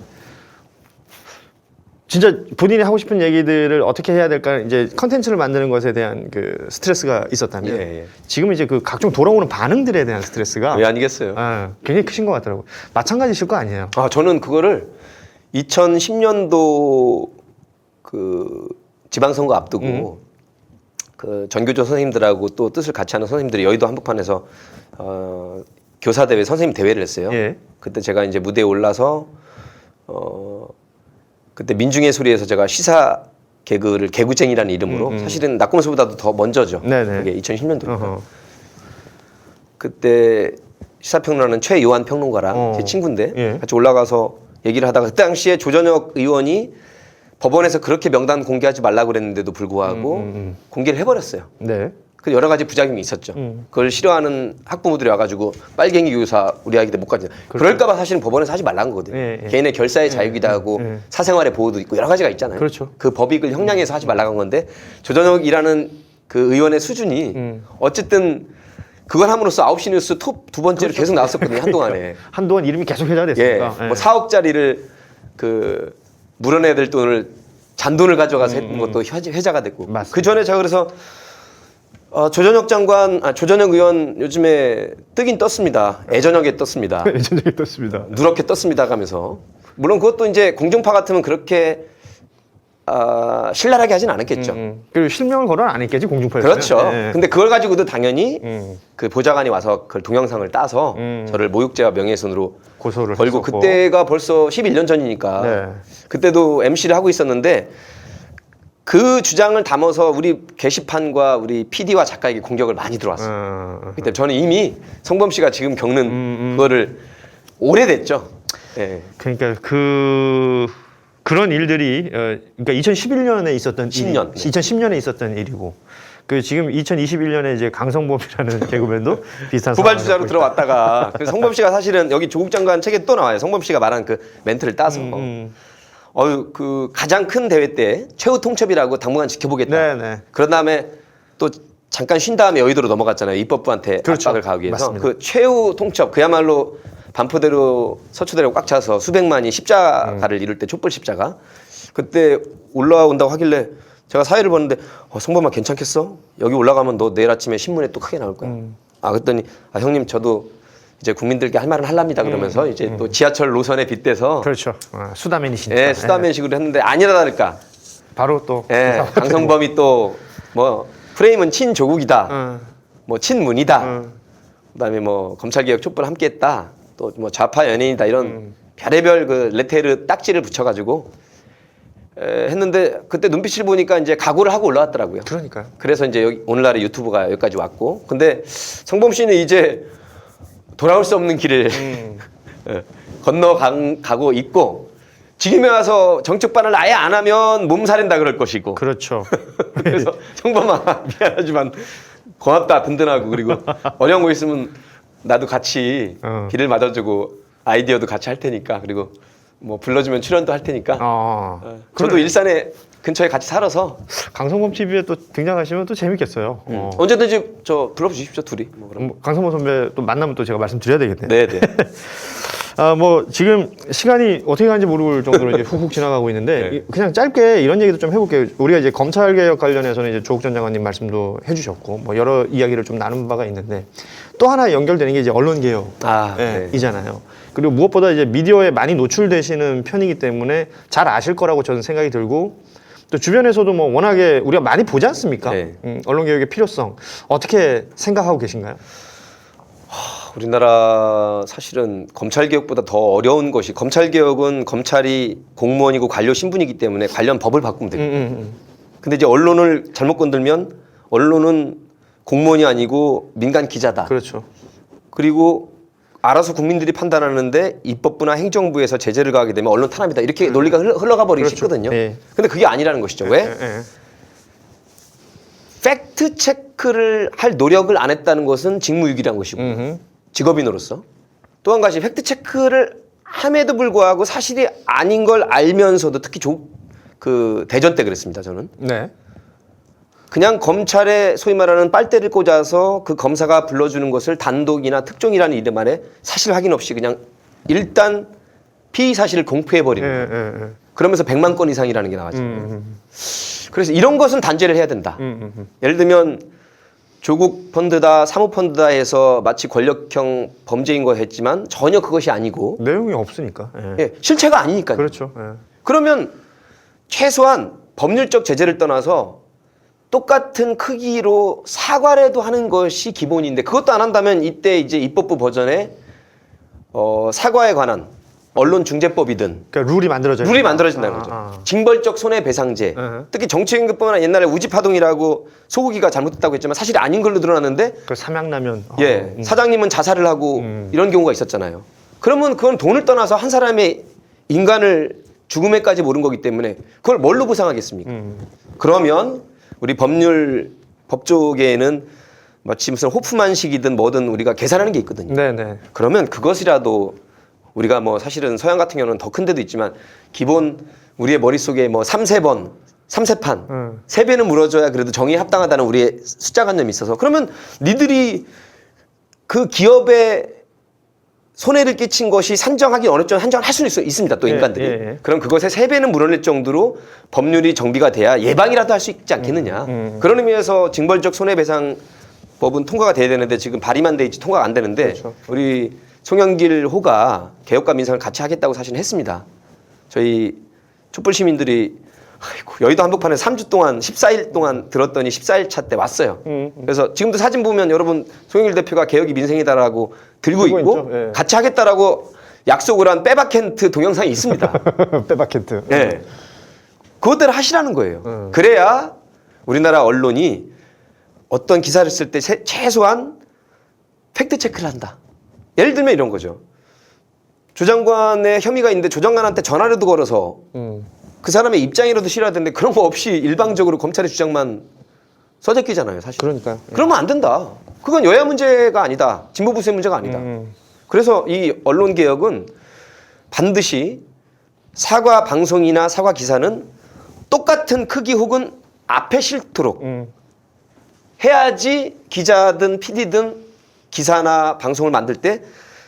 [SPEAKER 1] 진짜 본인이 하고 싶은 얘기들을 어떻게 해야 될까 이제 컨텐츠를 만드는 것에 대한 그 스트레스가 있었다면
[SPEAKER 2] 예.
[SPEAKER 1] 지금 이제 그 각종 돌아오는 반응들에 대한 스트레스가
[SPEAKER 2] 왜 아니겠어요?
[SPEAKER 1] 굉장히 크신 것 같더라고요. 마찬가지실 거 아니에요.
[SPEAKER 2] 저는 그거를 2010년도 그 지방선거 앞두고 그 전교조 선생님들하고 또 뜻을 같이 하는 선생님들이 여의도 한복판에서 교사대회 선생님 대회를 했어요.
[SPEAKER 1] 예.
[SPEAKER 2] 그때 제가 이제 무대에 올라서 그때 민중의 소리에서 제가 시사 개그를 개구쟁이라는 이름으로 사실은 낙공수보다도 더 먼저죠.
[SPEAKER 1] 네네.
[SPEAKER 2] 그게 2010년도입니다.
[SPEAKER 1] 어허.
[SPEAKER 2] 그때 시사평론하는 최요한 평론가랑 제 친구인데
[SPEAKER 1] 예.
[SPEAKER 2] 같이 올라가서 얘기를 하다가 그때 당시에 조전혁 의원이 법원에서 그렇게 명단 공개하지 말라고 그랬는데도 불구하고 공개를 해버렸어요.
[SPEAKER 1] 네.
[SPEAKER 2] 그 여러 가지 부작용이 있었죠. 그걸 싫어하는 학부모들이 와가지고 빨갱이 교사 우리 아이들 못 가지. 그럴까봐 사실은 법원에서 하지 말라는 거거든요.
[SPEAKER 1] 예, 예.
[SPEAKER 2] 개인의 결사의 자유이기도 하고 사생활의 보호도 있고 여러 가지가 있잖아요.
[SPEAKER 1] 그렇죠.
[SPEAKER 2] 그 법익을 형량해서 하지 말라고 한 건데 조전혁이라는 그 의원의 수준이 어쨌든 그걸 함으로써 9시 뉴스 톱 두 번째로 계속 나왔었거든요. 한동안에.
[SPEAKER 1] 한동안 이름이 계속 회자가
[SPEAKER 2] 예.
[SPEAKER 1] 됐으니까.
[SPEAKER 2] 뭐 4억짜리를 그 물어내야 될 돈을 잔돈을 가져가서 했던 것도 회자가 됐고.
[SPEAKER 1] 맞습니다.
[SPEAKER 2] 그 전에 제가 그래서 조전혁 장관, 조전혁 의원 요즘에 뜨긴 떴습니다. 애저녁에 떴습니다.
[SPEAKER 1] 예전에 떴습니다.
[SPEAKER 2] 누렇게 떴습니다 가면서. 물론 그것도 이제 공중파 같으면 그렇게 신랄하게 하진 않았겠죠.
[SPEAKER 1] 그리고 실명을 거론 안 했겠지 공중파에서.
[SPEAKER 2] 그렇죠. 근데 그걸 가지고도 당연히
[SPEAKER 1] 음.
[SPEAKER 2] 그 보좌관이 와서 그걸 동영상을 따서 저를 모욕죄와 명예훼손으로
[SPEAKER 1] 고소를
[SPEAKER 2] 걸고
[SPEAKER 1] 했었고.
[SPEAKER 2] 그때가 벌써 11년 전이니까
[SPEAKER 1] 네.
[SPEAKER 2] 그때도 MC를 하고 있었는데 그 주장을 담아서 우리 게시판과 우리 PD와 작가에게 공격을 많이 들어왔어요. 그때 저는 이미 성범 씨가 지금 겪는 그거를 오래됐죠. 예.
[SPEAKER 1] 그러니까 그런 일들이 그러니까 2011년에 있었던
[SPEAKER 2] 10년, 네.
[SPEAKER 1] 2010년에 있었던 일이고 그 지금 2021년에 이제 강성범이라는 개그맨도 비슷한
[SPEAKER 2] 후발주자로
[SPEAKER 1] 상황을
[SPEAKER 2] 들어왔다가 그 성범 씨가 사실은 여기 조국 장관 책에 또 나와요. 성범 씨가 말한 그 멘트를 따서 그 가장 큰 대회 때 최후 통첩이라고 당분간 지켜보겠다.
[SPEAKER 1] 네네.
[SPEAKER 2] 그런 다음에 또 잠깐 쉰 다음에 여의도로 넘어갔잖아요. 입법부한테
[SPEAKER 1] 그렇죠.
[SPEAKER 2] 압박을 가하기 위해서.
[SPEAKER 1] 맞습니다.
[SPEAKER 2] 그 최후 통첩 그야말로 반포대로 서초대로 꽉 차서 수백만이 십자가를 이룰 때 촛불 십자가 그때 올라온다고 하길래 제가 사회를 보는데 성범아 괜찮겠어? 여기 올라가면 너 내일 아침에 신문에 또 크게 나올 거야. 그랬더니 형님 저도 이제 국민들께 할 말은 할랍니다 그러면서 이제 또 지하철 노선에 빗대서
[SPEAKER 1] 그렇죠. 수다맨이시니까.
[SPEAKER 2] 예, 수다맨식으로 했는데 아니라 다를까.
[SPEAKER 1] 바로 또
[SPEAKER 2] 예, 강성범이 또 뭐 프레임은 친조국이다. 뭐 친문이다. 그다음에 뭐 검찰개혁 촛불 함께했다. 또 뭐 좌파 연예인이다 이런 별의별 그 레테르 딱지를 붙여가지고 했는데 그때 눈빛을 보니까 이제 각오를 하고 올라왔더라고요.
[SPEAKER 1] 그러니까요.
[SPEAKER 2] 그래서 이제 여기 오늘날의 유튜브가 여기까지 왔고 근데 성범 씨는 이제 돌아올 수 없는 길을 건너가고 있고 지금에 와서 정책반을 아예 안 하면 몸살인다 그럴 것이고
[SPEAKER 1] 그렇죠.
[SPEAKER 2] 그래서 성범아 미안하지만 고맙다 든든하고 그리고 어려운 거 있으면 나도 같이 길을 맞아주고 아이디어도 같이 할 테니까 그리고 뭐 불러주면 출연도 할 테니까 저도 일산에 근처에 같이 살아서
[SPEAKER 1] 강성범 TV에 또 등장하시면 또 재밌겠어요.
[SPEAKER 2] 언제든지 저 불러주십시오 둘이 뭐 그럼.
[SPEAKER 1] 강성범 선배 또 만나면 또 제가 말씀드려야 되겠네요.
[SPEAKER 2] 네네.
[SPEAKER 1] 뭐 지금 시간이 어떻게 가는지 모를 정도로 이제 훅훅 지나가고 있는데
[SPEAKER 2] 네.
[SPEAKER 1] 그냥 짧게 이런 얘기도 좀 해볼게요. 우리가 이제 검찰 개혁 관련해서는 이제 조국 전 장관님 말씀도 해주셨고 뭐 여러 이야기를 좀 나눈 바가 있는데 또 하나 연결되는 게 이제 언론 개혁이잖아요. 그리고 무엇보다 이제 미디어에 많이 노출되시는 편이기 때문에 잘 아실 거라고 저는 생각이 들고 또 주변에서도 뭐 워낙에 우리가 많이 보지 않습니까?
[SPEAKER 2] 네.
[SPEAKER 1] 언론 개혁의 필요성 어떻게 생각하고 계신가요?
[SPEAKER 2] 우리나라 사실은 검찰개혁보다 더 어려운 것이 검찰개혁은 검찰이 공무원이고 관료 신분이기 때문에 관련 법을 바꾸면 됩니다. 근데 이제 언론을 잘못 건들면 언론은 공무원이 아니고 민간 기자다.
[SPEAKER 1] 그렇죠.
[SPEAKER 2] 그리고 알아서 국민들이 판단하는데 입법부나 행정부에서 제재를 가하게 되면 언론 탄압이다. 이렇게 논리가 흘러가 버리기
[SPEAKER 1] 그렇죠.
[SPEAKER 2] 쉽거든요.
[SPEAKER 1] 예.
[SPEAKER 2] 근데 그게 아니라는 것이죠. 왜? 팩트 체크를 할 노력을 안 했다는 것은 직무유기라는 것이고 직업인으로서 또 한 가지 팩트 체크를 함에도 불구하고 사실이 아닌 걸 알면서도 특히 그 대전 때 그랬습니다. 저는
[SPEAKER 1] 네.
[SPEAKER 2] 그냥 검찰에 소위 말하는 빨대를 꽂아서 그 검사가 불러주는 것을 단독이나 특종이라는 이름 아래 사실 확인 없이 그냥 일단 피의 사실을 공표해버리는 그러면서 100만 건 이상이라는 게 나왔죠. 그래서 이런 것은 단죄를 해야 된다. 예를 들면 조국 펀드다 사모펀드다 해서 마치 권력형 범죄인 거 했지만 전혀 그것이 아니고
[SPEAKER 1] 내용이 없으니까.
[SPEAKER 2] 예, 실체가 아니니까요.
[SPEAKER 1] 그렇죠.
[SPEAKER 2] 그러면 최소한 법률적 제재를 떠나서 똑같은 크기로 사과라도 하는 것이 기본인데 그것도 안 한다면 이때 이제 입법부 버전에 사과에 관한 언론중재법이든
[SPEAKER 1] 그러니까 룰이 만들어져요.
[SPEAKER 2] 룰이 만들어진다는 거죠. 징벌적 손해배상제. 특히 정치임금법은 옛날에 우지파동이라고 소고기가 잘못됐다고 했지만 사실이 아닌 걸로 드러났는데
[SPEAKER 1] 그 삼양라면.
[SPEAKER 2] 예, 사장님은 자살을 하고 이런 경우가 있었잖아요. 그러면 그건 돈을 떠나서 한 사람의 인간을 죽음에까지 모른 거기 때문에 그걸 뭘로 보상하겠습니까? 그러면 우리 법조계에는 마치 무슨 호프만식이든 뭐든 우리가 계산하는 게 있거든요.
[SPEAKER 1] 네네.
[SPEAKER 2] 그러면 그것이라도 우리가 뭐 사실은 서양 같은 경우는 더 큰 데도 있지만 기본 우리의 머릿속에 뭐 3세번, 3세판, 3배는 물어줘야 그래도 정의에 합당하다는 우리의 숫자관념이 있어서 그러면 니들이 그 기업에 손해를 끼친 것이 산정하기 어느 정도 한정을 할 수는 있습니다. 또 인간들이.
[SPEAKER 1] 예.
[SPEAKER 2] 그럼 그것의 3배는 물어낼 정도로 법률이 정비가 돼야 예방이라도 할 수 있지 않겠느냐. 그런 의미에서 징벌적 손해배상법은 통과가 돼야 되는데 지금 발의만 돼 있지 통과가 안 되는데
[SPEAKER 1] 그렇죠.
[SPEAKER 2] 우리 송영길 호가 개혁과 민생을 같이 하겠다고 사실은 했습니다. 저희 촛불 시민들이 아이고, 여의도 한복판에 3주 동안 14일 동안 들었더니 14일 차 때 왔어요. 그래서 지금도 사진 보면 여러분 송영길 대표가 개혁이 민생이다라고 들고 있고
[SPEAKER 1] 있죠. 예.
[SPEAKER 2] 같이 하겠다라고 약속을 한 빼박켄트 동영상이 있습니다.
[SPEAKER 1] 빼박켄트.
[SPEAKER 2] 네. 그것대로 하시라는 거예요. 그래야 우리나라 언론이 어떤 기사를 쓸 때 최소한 팩트 체크를 한다. 예를 들면 이런 거죠. 조 장관의 혐의가 있는데 조 장관한테 전화라도 걸어서 그 사람의 입장이라도 실어야 되는데 그런 거 없이 일방적으로 검찰의 주장만 써제끼잖아요, 사실.
[SPEAKER 1] 그러니까요.
[SPEAKER 2] 그러면 안 된다. 그건 여야 문제가 아니다. 진보 보수의 문제가 아니다. 그래서 이 언론 개혁은 반드시 사과 방송이나 사과 기사는 똑같은 크기 혹은 앞에 실도록 해야지 기자든 PD든 기사나 방송을 만들 때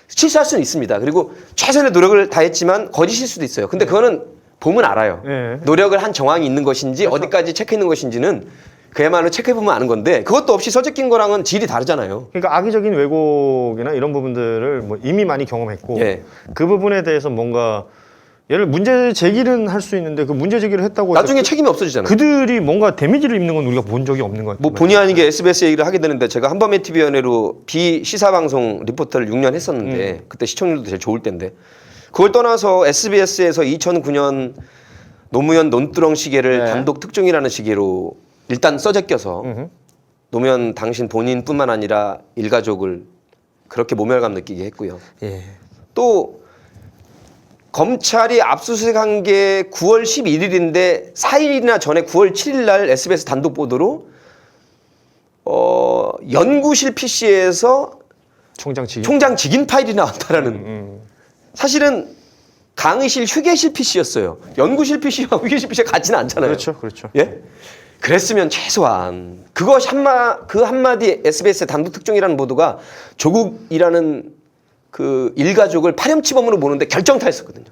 [SPEAKER 2] 실수할 수는 있습니다. 그리고 최선의 노력을 다했지만 거짓일 수도 있어요. 근데 그거는 보면 알아요.
[SPEAKER 1] 네.
[SPEAKER 2] 노력을 한 정황이 있는 것인지 어디까지 체크해 있는 것인지는 그야말로 체크해보면 아는 건데 그것도 없이 써제낀 거랑은 질이 다르잖아요.
[SPEAKER 1] 그러니까 악의적인 왜곡이나 이런 부분들을 뭐 이미 많이 경험했고
[SPEAKER 2] 예.
[SPEAKER 1] 그 부분에 대해서 뭔가 예를 문제 제기는 할 수 있는데 그 문제 제기를 했다고 해서
[SPEAKER 2] 나중에 책임이 없어지잖아요.
[SPEAKER 1] 그들이 뭔가 데미지를 입는 건 우리가 본 적이 없는 것 같아요.
[SPEAKER 2] 뭐 본의 아니게 SBS 얘기를 하게 되는데 제가 한밤의 TV연예로 비시사방송 리포터를 6년 했었는데 그때 시청률도 제일 좋을 때인데 그걸 떠나서 SBS에서 2009년 노무현 논두렁 시계를
[SPEAKER 1] 네.
[SPEAKER 2] 단독 특종이라는 시계로 일단 써제껴서 노무현 당신 본인뿐만 아니라 일가족을 그렇게 모멸감 느끼게 했고요.
[SPEAKER 1] 예.
[SPEAKER 2] 또 검찰이 압수수색한 게 9월 11일인데 4일이나 전에 9월 7일 날 SBS 단독 보도로 연구실 PC에서
[SPEAKER 1] 총장 직위.
[SPEAKER 2] 총장 직인 파일이 나왔다라는 사실은 강의실 휴게실 PC였어요. 연구실 PC와 휴게실 PC가 같지는 않잖아요.
[SPEAKER 1] 그렇죠, 그렇죠.
[SPEAKER 2] 예? 그랬으면 최소한 그것이 그 한마디 SBS 단독 특종이라는 보도가 조국이라는 그 일가족을 파렴치범으로 보는데 결정타였었거든요.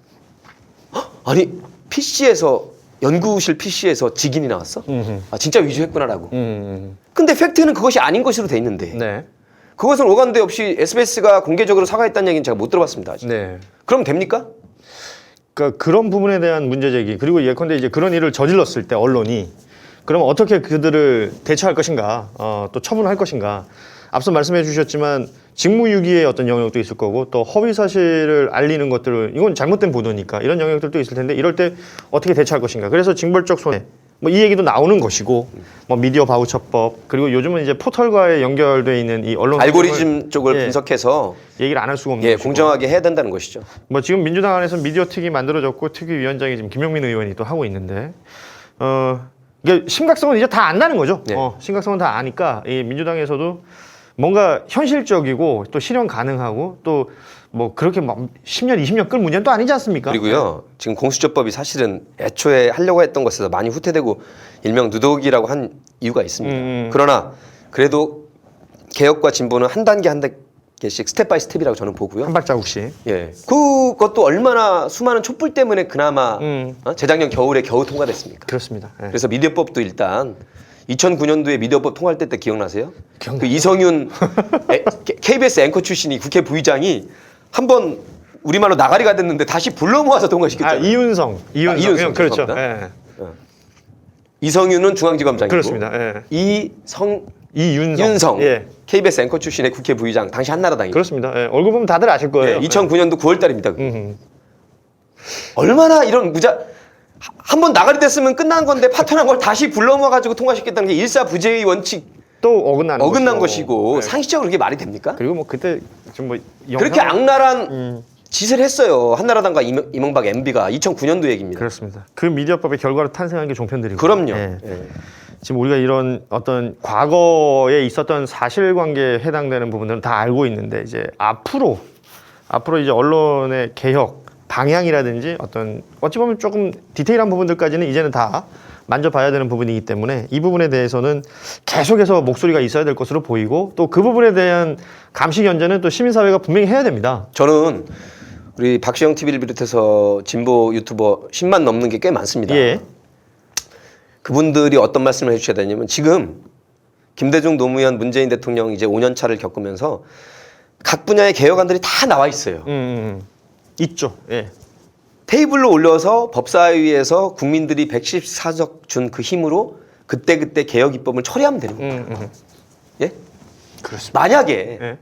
[SPEAKER 2] 아니 PC에서 연구실 PC에서 직인이 나왔어? 아 진짜 위조했구나라고. 근데 팩트는 그것이 아닌 것으로 돼 있는데
[SPEAKER 1] 네.
[SPEAKER 2] 그것은 오간데 없이 SBS가 공개적으로 사과했다는 얘기는 제가 못 들어봤습니다. 아직.
[SPEAKER 1] 네.
[SPEAKER 2] 그럼 됩니까?
[SPEAKER 1] 그러니까 그런 부분에 대한 문제 제기 그리고 예컨대 이제 그런 일을 저질렀을 때 언론이 그러면 어떻게 그들을 대처할 것인가, 또 처분할 것인가. 앞서 말씀해 주셨지만 직무유기의 어떤 영역도 있을 거고 또 허위 사실을 알리는 것들을 이건 잘못된 보도니까 이런 영역들도 있을 텐데 이럴 때 어떻게 대처할 것인가. 그래서 징벌적 손해 뭐 이 얘기도 나오는 것이고 뭐 미디어 바우처법 그리고 요즘은 이제 포털과의 연결돼 있는 이 언론
[SPEAKER 2] 알고리즘 쪽을
[SPEAKER 1] 예,
[SPEAKER 2] 분석해서
[SPEAKER 1] 얘기를 안 할 수가 없는
[SPEAKER 2] 예,
[SPEAKER 1] 것이고.
[SPEAKER 2] 공정하게 해야 된다는 것이죠.
[SPEAKER 1] 뭐 지금 민주당 안에서 미디어 특위 만들어졌고 특위위원장이 지금 김용민 의원이 또 하고 있는데 이게 심각성은 이제 다 안다는 거죠.
[SPEAKER 2] 네.
[SPEAKER 1] 심각성은 다 아니까 이 민주당에서도 뭔가 현실적이고 또 실현 가능하고 또 뭐 그렇게 막 10년, 20년 끌 문제는 또 아니지 않습니까?
[SPEAKER 2] 그리고요, 지금 공수처법이 사실은 애초에 하려고 했던 것에서 많이 후퇴되고 일명 누더기라고 한 이유가 있습니다. 그러나 그래도 개혁과 진보는 한 단계 한 단계씩 스텝 바이 스텝이라고 저는 보고요.
[SPEAKER 1] 한 발자국씩.
[SPEAKER 2] 예, 그것도 얼마나 수많은 촛불 때문에 그나마 재작년 겨울에 겨우 통과됐습니까?
[SPEAKER 1] 그렇습니다. 예.
[SPEAKER 2] 그래서 미디어법도 일단 2009년도에 미디어법 통과할 때 기억나세요?
[SPEAKER 1] 기억나요.
[SPEAKER 2] 그 이성윤 KBS 앵커 출신이 국회 부의장이 한번 우리말로 나가리가 됐는데 다시 불러 모아서 통과시켰잖아요.
[SPEAKER 1] 이윤성.
[SPEAKER 2] 이윤성,
[SPEAKER 1] 그렇죠.
[SPEAKER 2] 죄송합니다.
[SPEAKER 1] 예.
[SPEAKER 2] 이성윤은 중앙지검장이고
[SPEAKER 1] 그렇습니다. 예.
[SPEAKER 2] 이윤성
[SPEAKER 1] 예.
[SPEAKER 2] KBS 앵커 출신의 국회 부의장 당시 한나라당이고
[SPEAKER 1] 그렇습니다. 예. 얼굴 보면 다들 아실 거예요.
[SPEAKER 2] 예, 2009년도 9월 달입니다. 얼마나 이런 한번 나가리 됐으면 끝난 건데 파토난 걸 다시 불러모아가지고 통과시켰다는 게 일사부재의 원칙
[SPEAKER 1] 또 어긋난
[SPEAKER 2] 것이고
[SPEAKER 1] 네.
[SPEAKER 2] 상식적으로 그게 말이 됩니까?
[SPEAKER 1] 그리고 뭐 그때 좀 뭐
[SPEAKER 2] 그렇게 악랄한 짓을 했어요. 한나라당과 이명박 MB가 2009년도 얘기입니다.
[SPEAKER 1] 그렇습니다. 그 미디어법의 결과로 탄생한 게 종편들이고.
[SPEAKER 2] 그럼요.
[SPEAKER 1] 예.
[SPEAKER 2] 예.
[SPEAKER 1] 지금 우리가 이런 어떤 과거에 있었던 사실관계에 해당되는 부분들은 다 알고 있는데 이제 앞으로 이제 언론의 개혁 방향이라든지 어떤 어찌 보면 조금 디테일한 부분들까지는 이제는 다 만져봐야 되는 부분이기 때문에 이 부분에 대해서는 계속해서 목소리가 있어야 될 것으로 보이고 또 그 부분에 대한 감시 견제는 또 시민사회가 분명히 해야 됩니다.
[SPEAKER 2] 저는 우리 박시영 TV를 비롯해서 진보 유튜버 10만 넘는 게 꽤 많습니다.
[SPEAKER 1] 예.
[SPEAKER 2] 그분들이 어떤 말씀을 해주셔야 되냐면 지금 김대중 노무현 문재인 대통령 이제 5년 차를 겪으면서 각 분야의 개혁안들이 다 나와 있어요.
[SPEAKER 1] 있죠. 예.
[SPEAKER 2] 테이블로 올려서 법사위에서 국민들이 114석 준 그 힘으로 그때그때 개혁 입법을 처리하면 되는 겁니다. 예?
[SPEAKER 1] 그렇습니다.
[SPEAKER 2] 만약에
[SPEAKER 1] 예.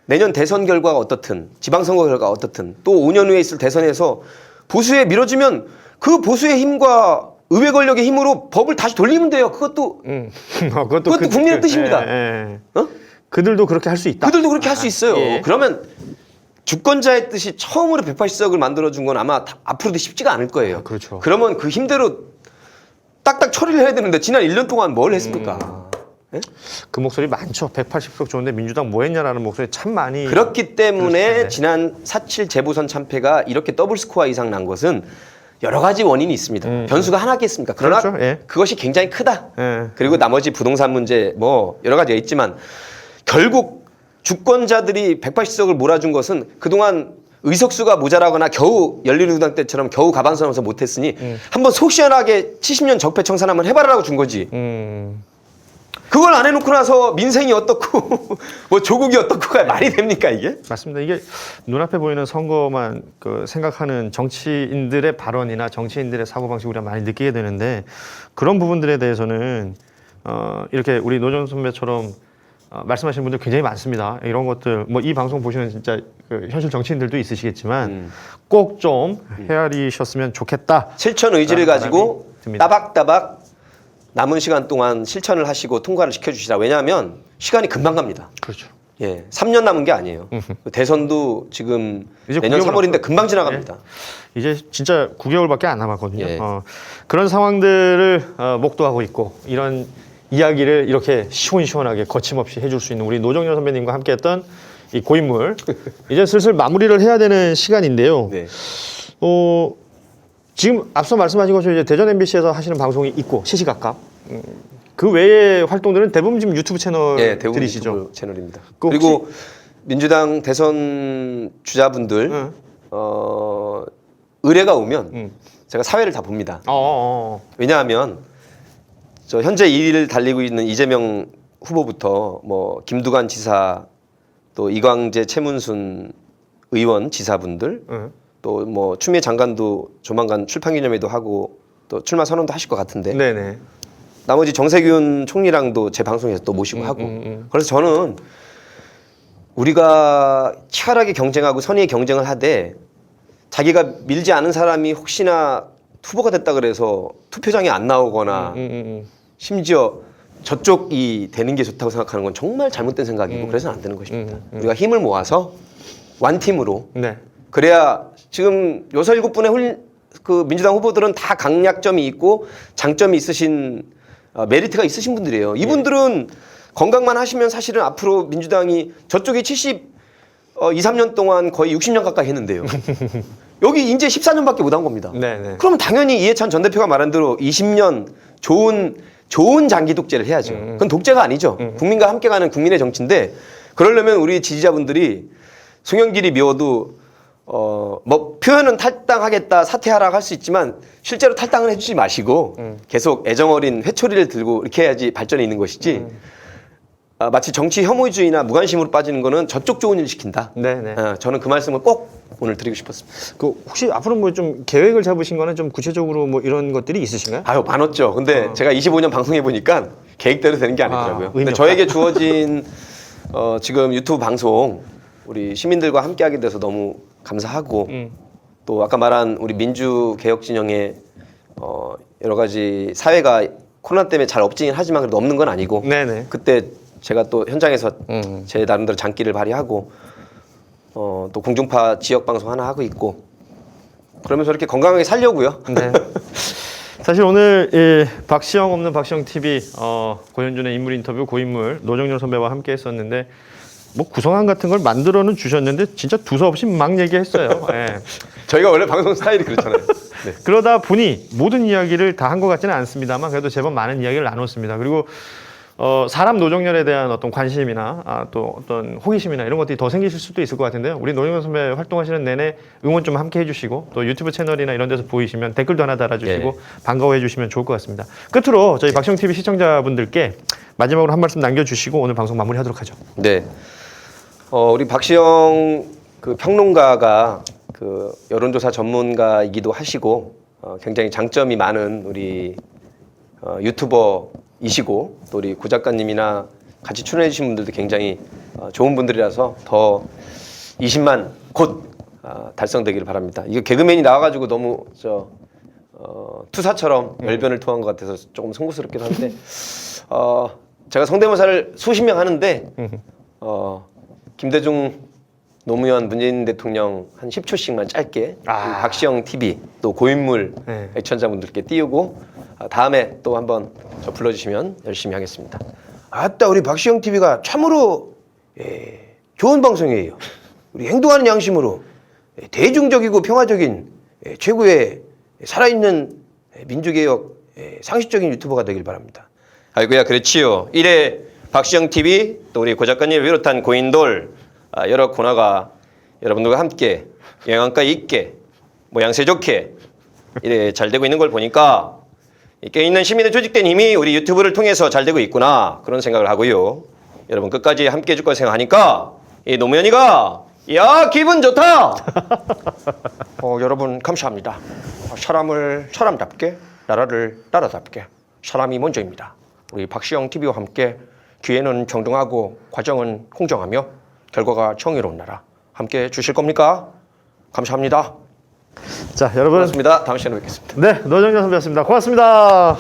[SPEAKER 2] 내년 대선 결과가 어떻든 지방선거 결과가 어떻든 또 5년 후에 있을 대선에서 보수에 밀어주면 그 보수의 힘과 의회 권력의 힘으로 법을 다시 돌리면 돼요. 그것도
[SPEAKER 1] 그것도
[SPEAKER 2] 국민의 뜻입니다.
[SPEAKER 1] 예.
[SPEAKER 2] 어?
[SPEAKER 1] 그들도 그렇게 할 수 있다.
[SPEAKER 2] 그들도 그렇게 할 수 있어요.
[SPEAKER 1] 예.
[SPEAKER 2] 그러면 주권자의 뜻이 처음으로 180석을 만들어준 건 아마 앞으로도 쉽지가 않을 거예요.
[SPEAKER 1] 그렇죠.
[SPEAKER 2] 그러면 그 힘대로 딱딱 처리를 해야 되는데 지난 1년 동안 뭘 했습니까? 예?
[SPEAKER 1] 그 목소리 많죠. 180석 좋은데 민주당 뭐 했냐라는 목소리 참 많이.
[SPEAKER 2] 그렇기 때문에
[SPEAKER 1] 들으시는데.
[SPEAKER 2] 지난 4.7 재보선 참패가 이렇게 더블 스코어 이상 난 것은 여러 가지 원인이 있습니다. 변수가 하나겠습니까? 그러나
[SPEAKER 1] 그렇죠. 예.
[SPEAKER 2] 그것이 굉장히 크다.
[SPEAKER 1] 예.
[SPEAKER 2] 그리고 나머지 부동산 문제 뭐 여러 가지가 있지만 결국 주권자들이 180석을 몰아준 것은 그동안 의석수가 모자라거나 겨우 열린우리당 때처럼 겨우 가반선에서 못했으니 한번 속 시원하게 70년 적폐청산 한번 해봐라라고 준 거지. 그걸 안 해놓고 나서 민생이 어떻고 뭐 조국이 어떻고가 말이 됩니까 이게?
[SPEAKER 1] 맞습니다. 이게 눈앞에 보이는 선거만 그 생각하는 정치인들의 발언이나 정치인들의 사고방식 우리가 많이 느끼게 되는데 그런 부분들에 대해서는 이렇게 우리 노정 선배처럼 말씀하시는 분들 굉장히 많습니다. 이런 것들 뭐 이 방송 보시는 진짜 그 현실 정치인들도 있으시겠지만 꼭 좀 헤아리셨으면 좋겠다.
[SPEAKER 2] 실천 의지를
[SPEAKER 1] 라는
[SPEAKER 2] 가지고
[SPEAKER 1] 바람이 듭니다.
[SPEAKER 2] 따박따박 남은 시간 동안 실천을 하시고 통과를 시켜주시라. 왜냐하면 시간이 금방 갑니다.
[SPEAKER 1] 그렇죠.
[SPEAKER 2] 예, 3년 남은 게 아니에요. 대선도 지금
[SPEAKER 1] 이제
[SPEAKER 2] 내년
[SPEAKER 1] 9개월
[SPEAKER 2] 3월인데 금방 지나갑니다.
[SPEAKER 1] 이제 진짜 9개월밖에 안 남았거든요.
[SPEAKER 2] 예.
[SPEAKER 1] 그런 상황들을 목도하고 있고 이런 이야기를 이렇게 시원시원하게 거침없이 해줄 수 있는 우리 노정열 선배님과 함께했던 이 고인물 이제 슬슬 마무리를 해야 되는 시간인데요.
[SPEAKER 2] 네.
[SPEAKER 1] 지금 앞서 말씀하신 것처럼 이제 대전 MBC에서 하시는 방송이 있고 시시각각 그 외의 활동들은 대부분 지금 유튜브
[SPEAKER 2] 예, 대부분
[SPEAKER 1] 채널들이시죠.
[SPEAKER 2] 유튜브 채널입니다.
[SPEAKER 1] 그
[SPEAKER 2] 그리고 민주당 대선 주자분들 의뢰가 오면 제가 사회를 다 봅니다. 왜냐하면 저 현재 2위를 달리고 있는 이재명 후보부터 뭐 김두관 지사 또 이광재 최문순 의원 지사분들 또 뭐 추미애 장관도 조만간 출판기념회도 하고 또 출마 선언도 하실 것 같은데
[SPEAKER 1] 네네.
[SPEAKER 2] 나머지 정세균 총리랑도 제 방송에서 또 모시고 하고 그래서 저는 우리가 치열하게 경쟁하고 선의의 경쟁을 하되 자기가 밀지 않은 사람이 혹시나 후보가 됐다 그래서 투표장에 안 나오거나 심지어 저쪽이 되는 게 좋다고 생각하는 건 정말 잘못된 생각이고 그래서는 안 되는 것입니다. 우리가 힘을 모아서 완팀으로
[SPEAKER 1] 네.
[SPEAKER 2] 그래야 지금 6-7분의 그 민주당 후보들은 다 강약점이 있고 장점이 있으신 메리트가 있으신 분들이에요. 이분들은 건강만 하시면 사실은 앞으로 민주당이 저쪽이 3년 동안 거의 60년 가까이 했는데요. 여기 이제 14년밖에 못 한 겁니다.
[SPEAKER 1] 네네.
[SPEAKER 2] 그러면 당연히 이해찬 전 대표가 말한 대로 20년 좋은 장기 독재를 해야죠. 그건 독재가 아니죠. 국민과 함께 가는 국민의 정치인데 그러려면 우리 지지자분들이 송영길이 미워도 뭐 표현은 탈당하겠다 사퇴하라 할 수 있지만 실제로 탈당을 해주지 마시고 계속 애정어린 회초리를 들고 이렇게 해야지 발전이 있는 것이지 마치 정치 혐오주의나 무관심으로 빠지는 거는 저쪽 좋은 일 시킨다.
[SPEAKER 1] 네네.
[SPEAKER 2] 저는 그 말씀을 꼭 오늘 드리고 싶었습니다.
[SPEAKER 1] 그 혹시 앞으로 뭐 좀 계획을 잡으신 거는 좀 구체적으로 뭐 이런 것들이 있으신가요?
[SPEAKER 2] 아유 많았죠. 근데 제가 25년 방송해 보니까 계획대로 되는 게 아니더라고요.
[SPEAKER 1] 의미
[SPEAKER 2] 근데
[SPEAKER 1] 없다.
[SPEAKER 2] 저에게 주어진 지금 유튜브 방송 우리 시민들과 함께하게 돼서 너무 감사하고 또 아까 말한 우리 민주개혁 진영의 여러 가지 사회가 코로나 때문에 잘 없긴 하지만 그래도 없는 건 아니고
[SPEAKER 1] 네네.
[SPEAKER 2] 그때 제가 또 현장에서 제 나름대로 장기를 발휘하고 또 공중파 지역 방송 하나 하고 있고 그러면서 이렇게 건강하게 살려고요.
[SPEAKER 1] 네. 사실 오늘 이 박시영 없는 박시영 TV 고현준의 인물 인터뷰 고인물 노정열 선배와 함께 했었는데 뭐 구성안 같은 걸 만들어는 주셨는데 진짜 두서없이 막 얘기했어요. 예.
[SPEAKER 2] 저희가 원래 방송 스타일이 그렇잖아요. 네.
[SPEAKER 1] 그러다 보니 모든 이야기를 다 한 것 같지는 않습니다만 그래도 제법 많은 이야기를 나눴습니다. 그리고 사람 노정열에 대한 어떤 관심이나 또 어떤 호기심이나 이런 것들이 더 생기실 수도 있을 것 같은데요. 우리 노정열 선배 활동하시는 내내 응원 좀 함께 해주시고 또 유튜브 채널이나 이런 데서 보이시면 댓글도 하나 달아주시고
[SPEAKER 2] 네.
[SPEAKER 1] 반가워해 주시면 좋을 것 같습니다. 끝으로 저희 박시영 TV 시청자분들께 마지막으로 한 말씀 남겨주시고 오늘 방송 마무리하도록 하죠.
[SPEAKER 2] 네. 우리 박시영 그 평론가가 그 여론조사 전문가이기도 하시고 굉장히 장점이 많은 우리 유튜버이시고 또 우리 구 작가님이나 같이 출연해 주신 분들도 굉장히 좋은 분들이라서 더 20만 곧 달성되기를 바랍니다. 이거 개그맨이 나와가지고 너무 투사처럼 열변을 토한 것 같아서 조금 송구스럽기도 한데 제가 성대모사를 수십 명 하는데 김대중, 노무현, 문재인 대통령 한 10초씩만 짧게 박시영 TV 또 고인물
[SPEAKER 1] 네.
[SPEAKER 2] 애청자분들께 띄우고 다음에 또 한번 저 불러주시면 열심히 하겠습니다. 아따 우리 박시영 TV가 참으로 좋은 방송이에요. 우리 행동하는 양심으로 대중적이고 평화적인 최고의 살아있는 민주개혁 상식적인 유튜버가 되길 바랍니다. 아이고야 그렇지요. 이래 박시영 TV 또 우리 고 작가님을 비롯한 고인돌 여러 코너가 여러분들과 함께 영양가 있게 모양새 좋게 이래 잘 되고 있는 걸 보니까 깨 있는 시민의 조직된 힘이 우리 유튜브를 통해서 잘 되고 있구나 그런 생각을 하고요. 여러분 끝까지 함께 해줄 거 생각하니까 이 노무현이가 야 기분 좋다.
[SPEAKER 3] 여러분 감사합니다. 사람을 사람답게 나라를 나라답게 사람이 먼저입니다. 우리 박시영 TV와 함께 기회는 평등하고 과정은 공정하며 결과가 정의로운 나라 함께 주실 겁니까? 감사합니다.
[SPEAKER 1] 자, 여러분.
[SPEAKER 2] 고맙습니다. 다음 시간에 뵙겠습니다.
[SPEAKER 1] 네, 노정열 선배였습니다. 고맙습니다.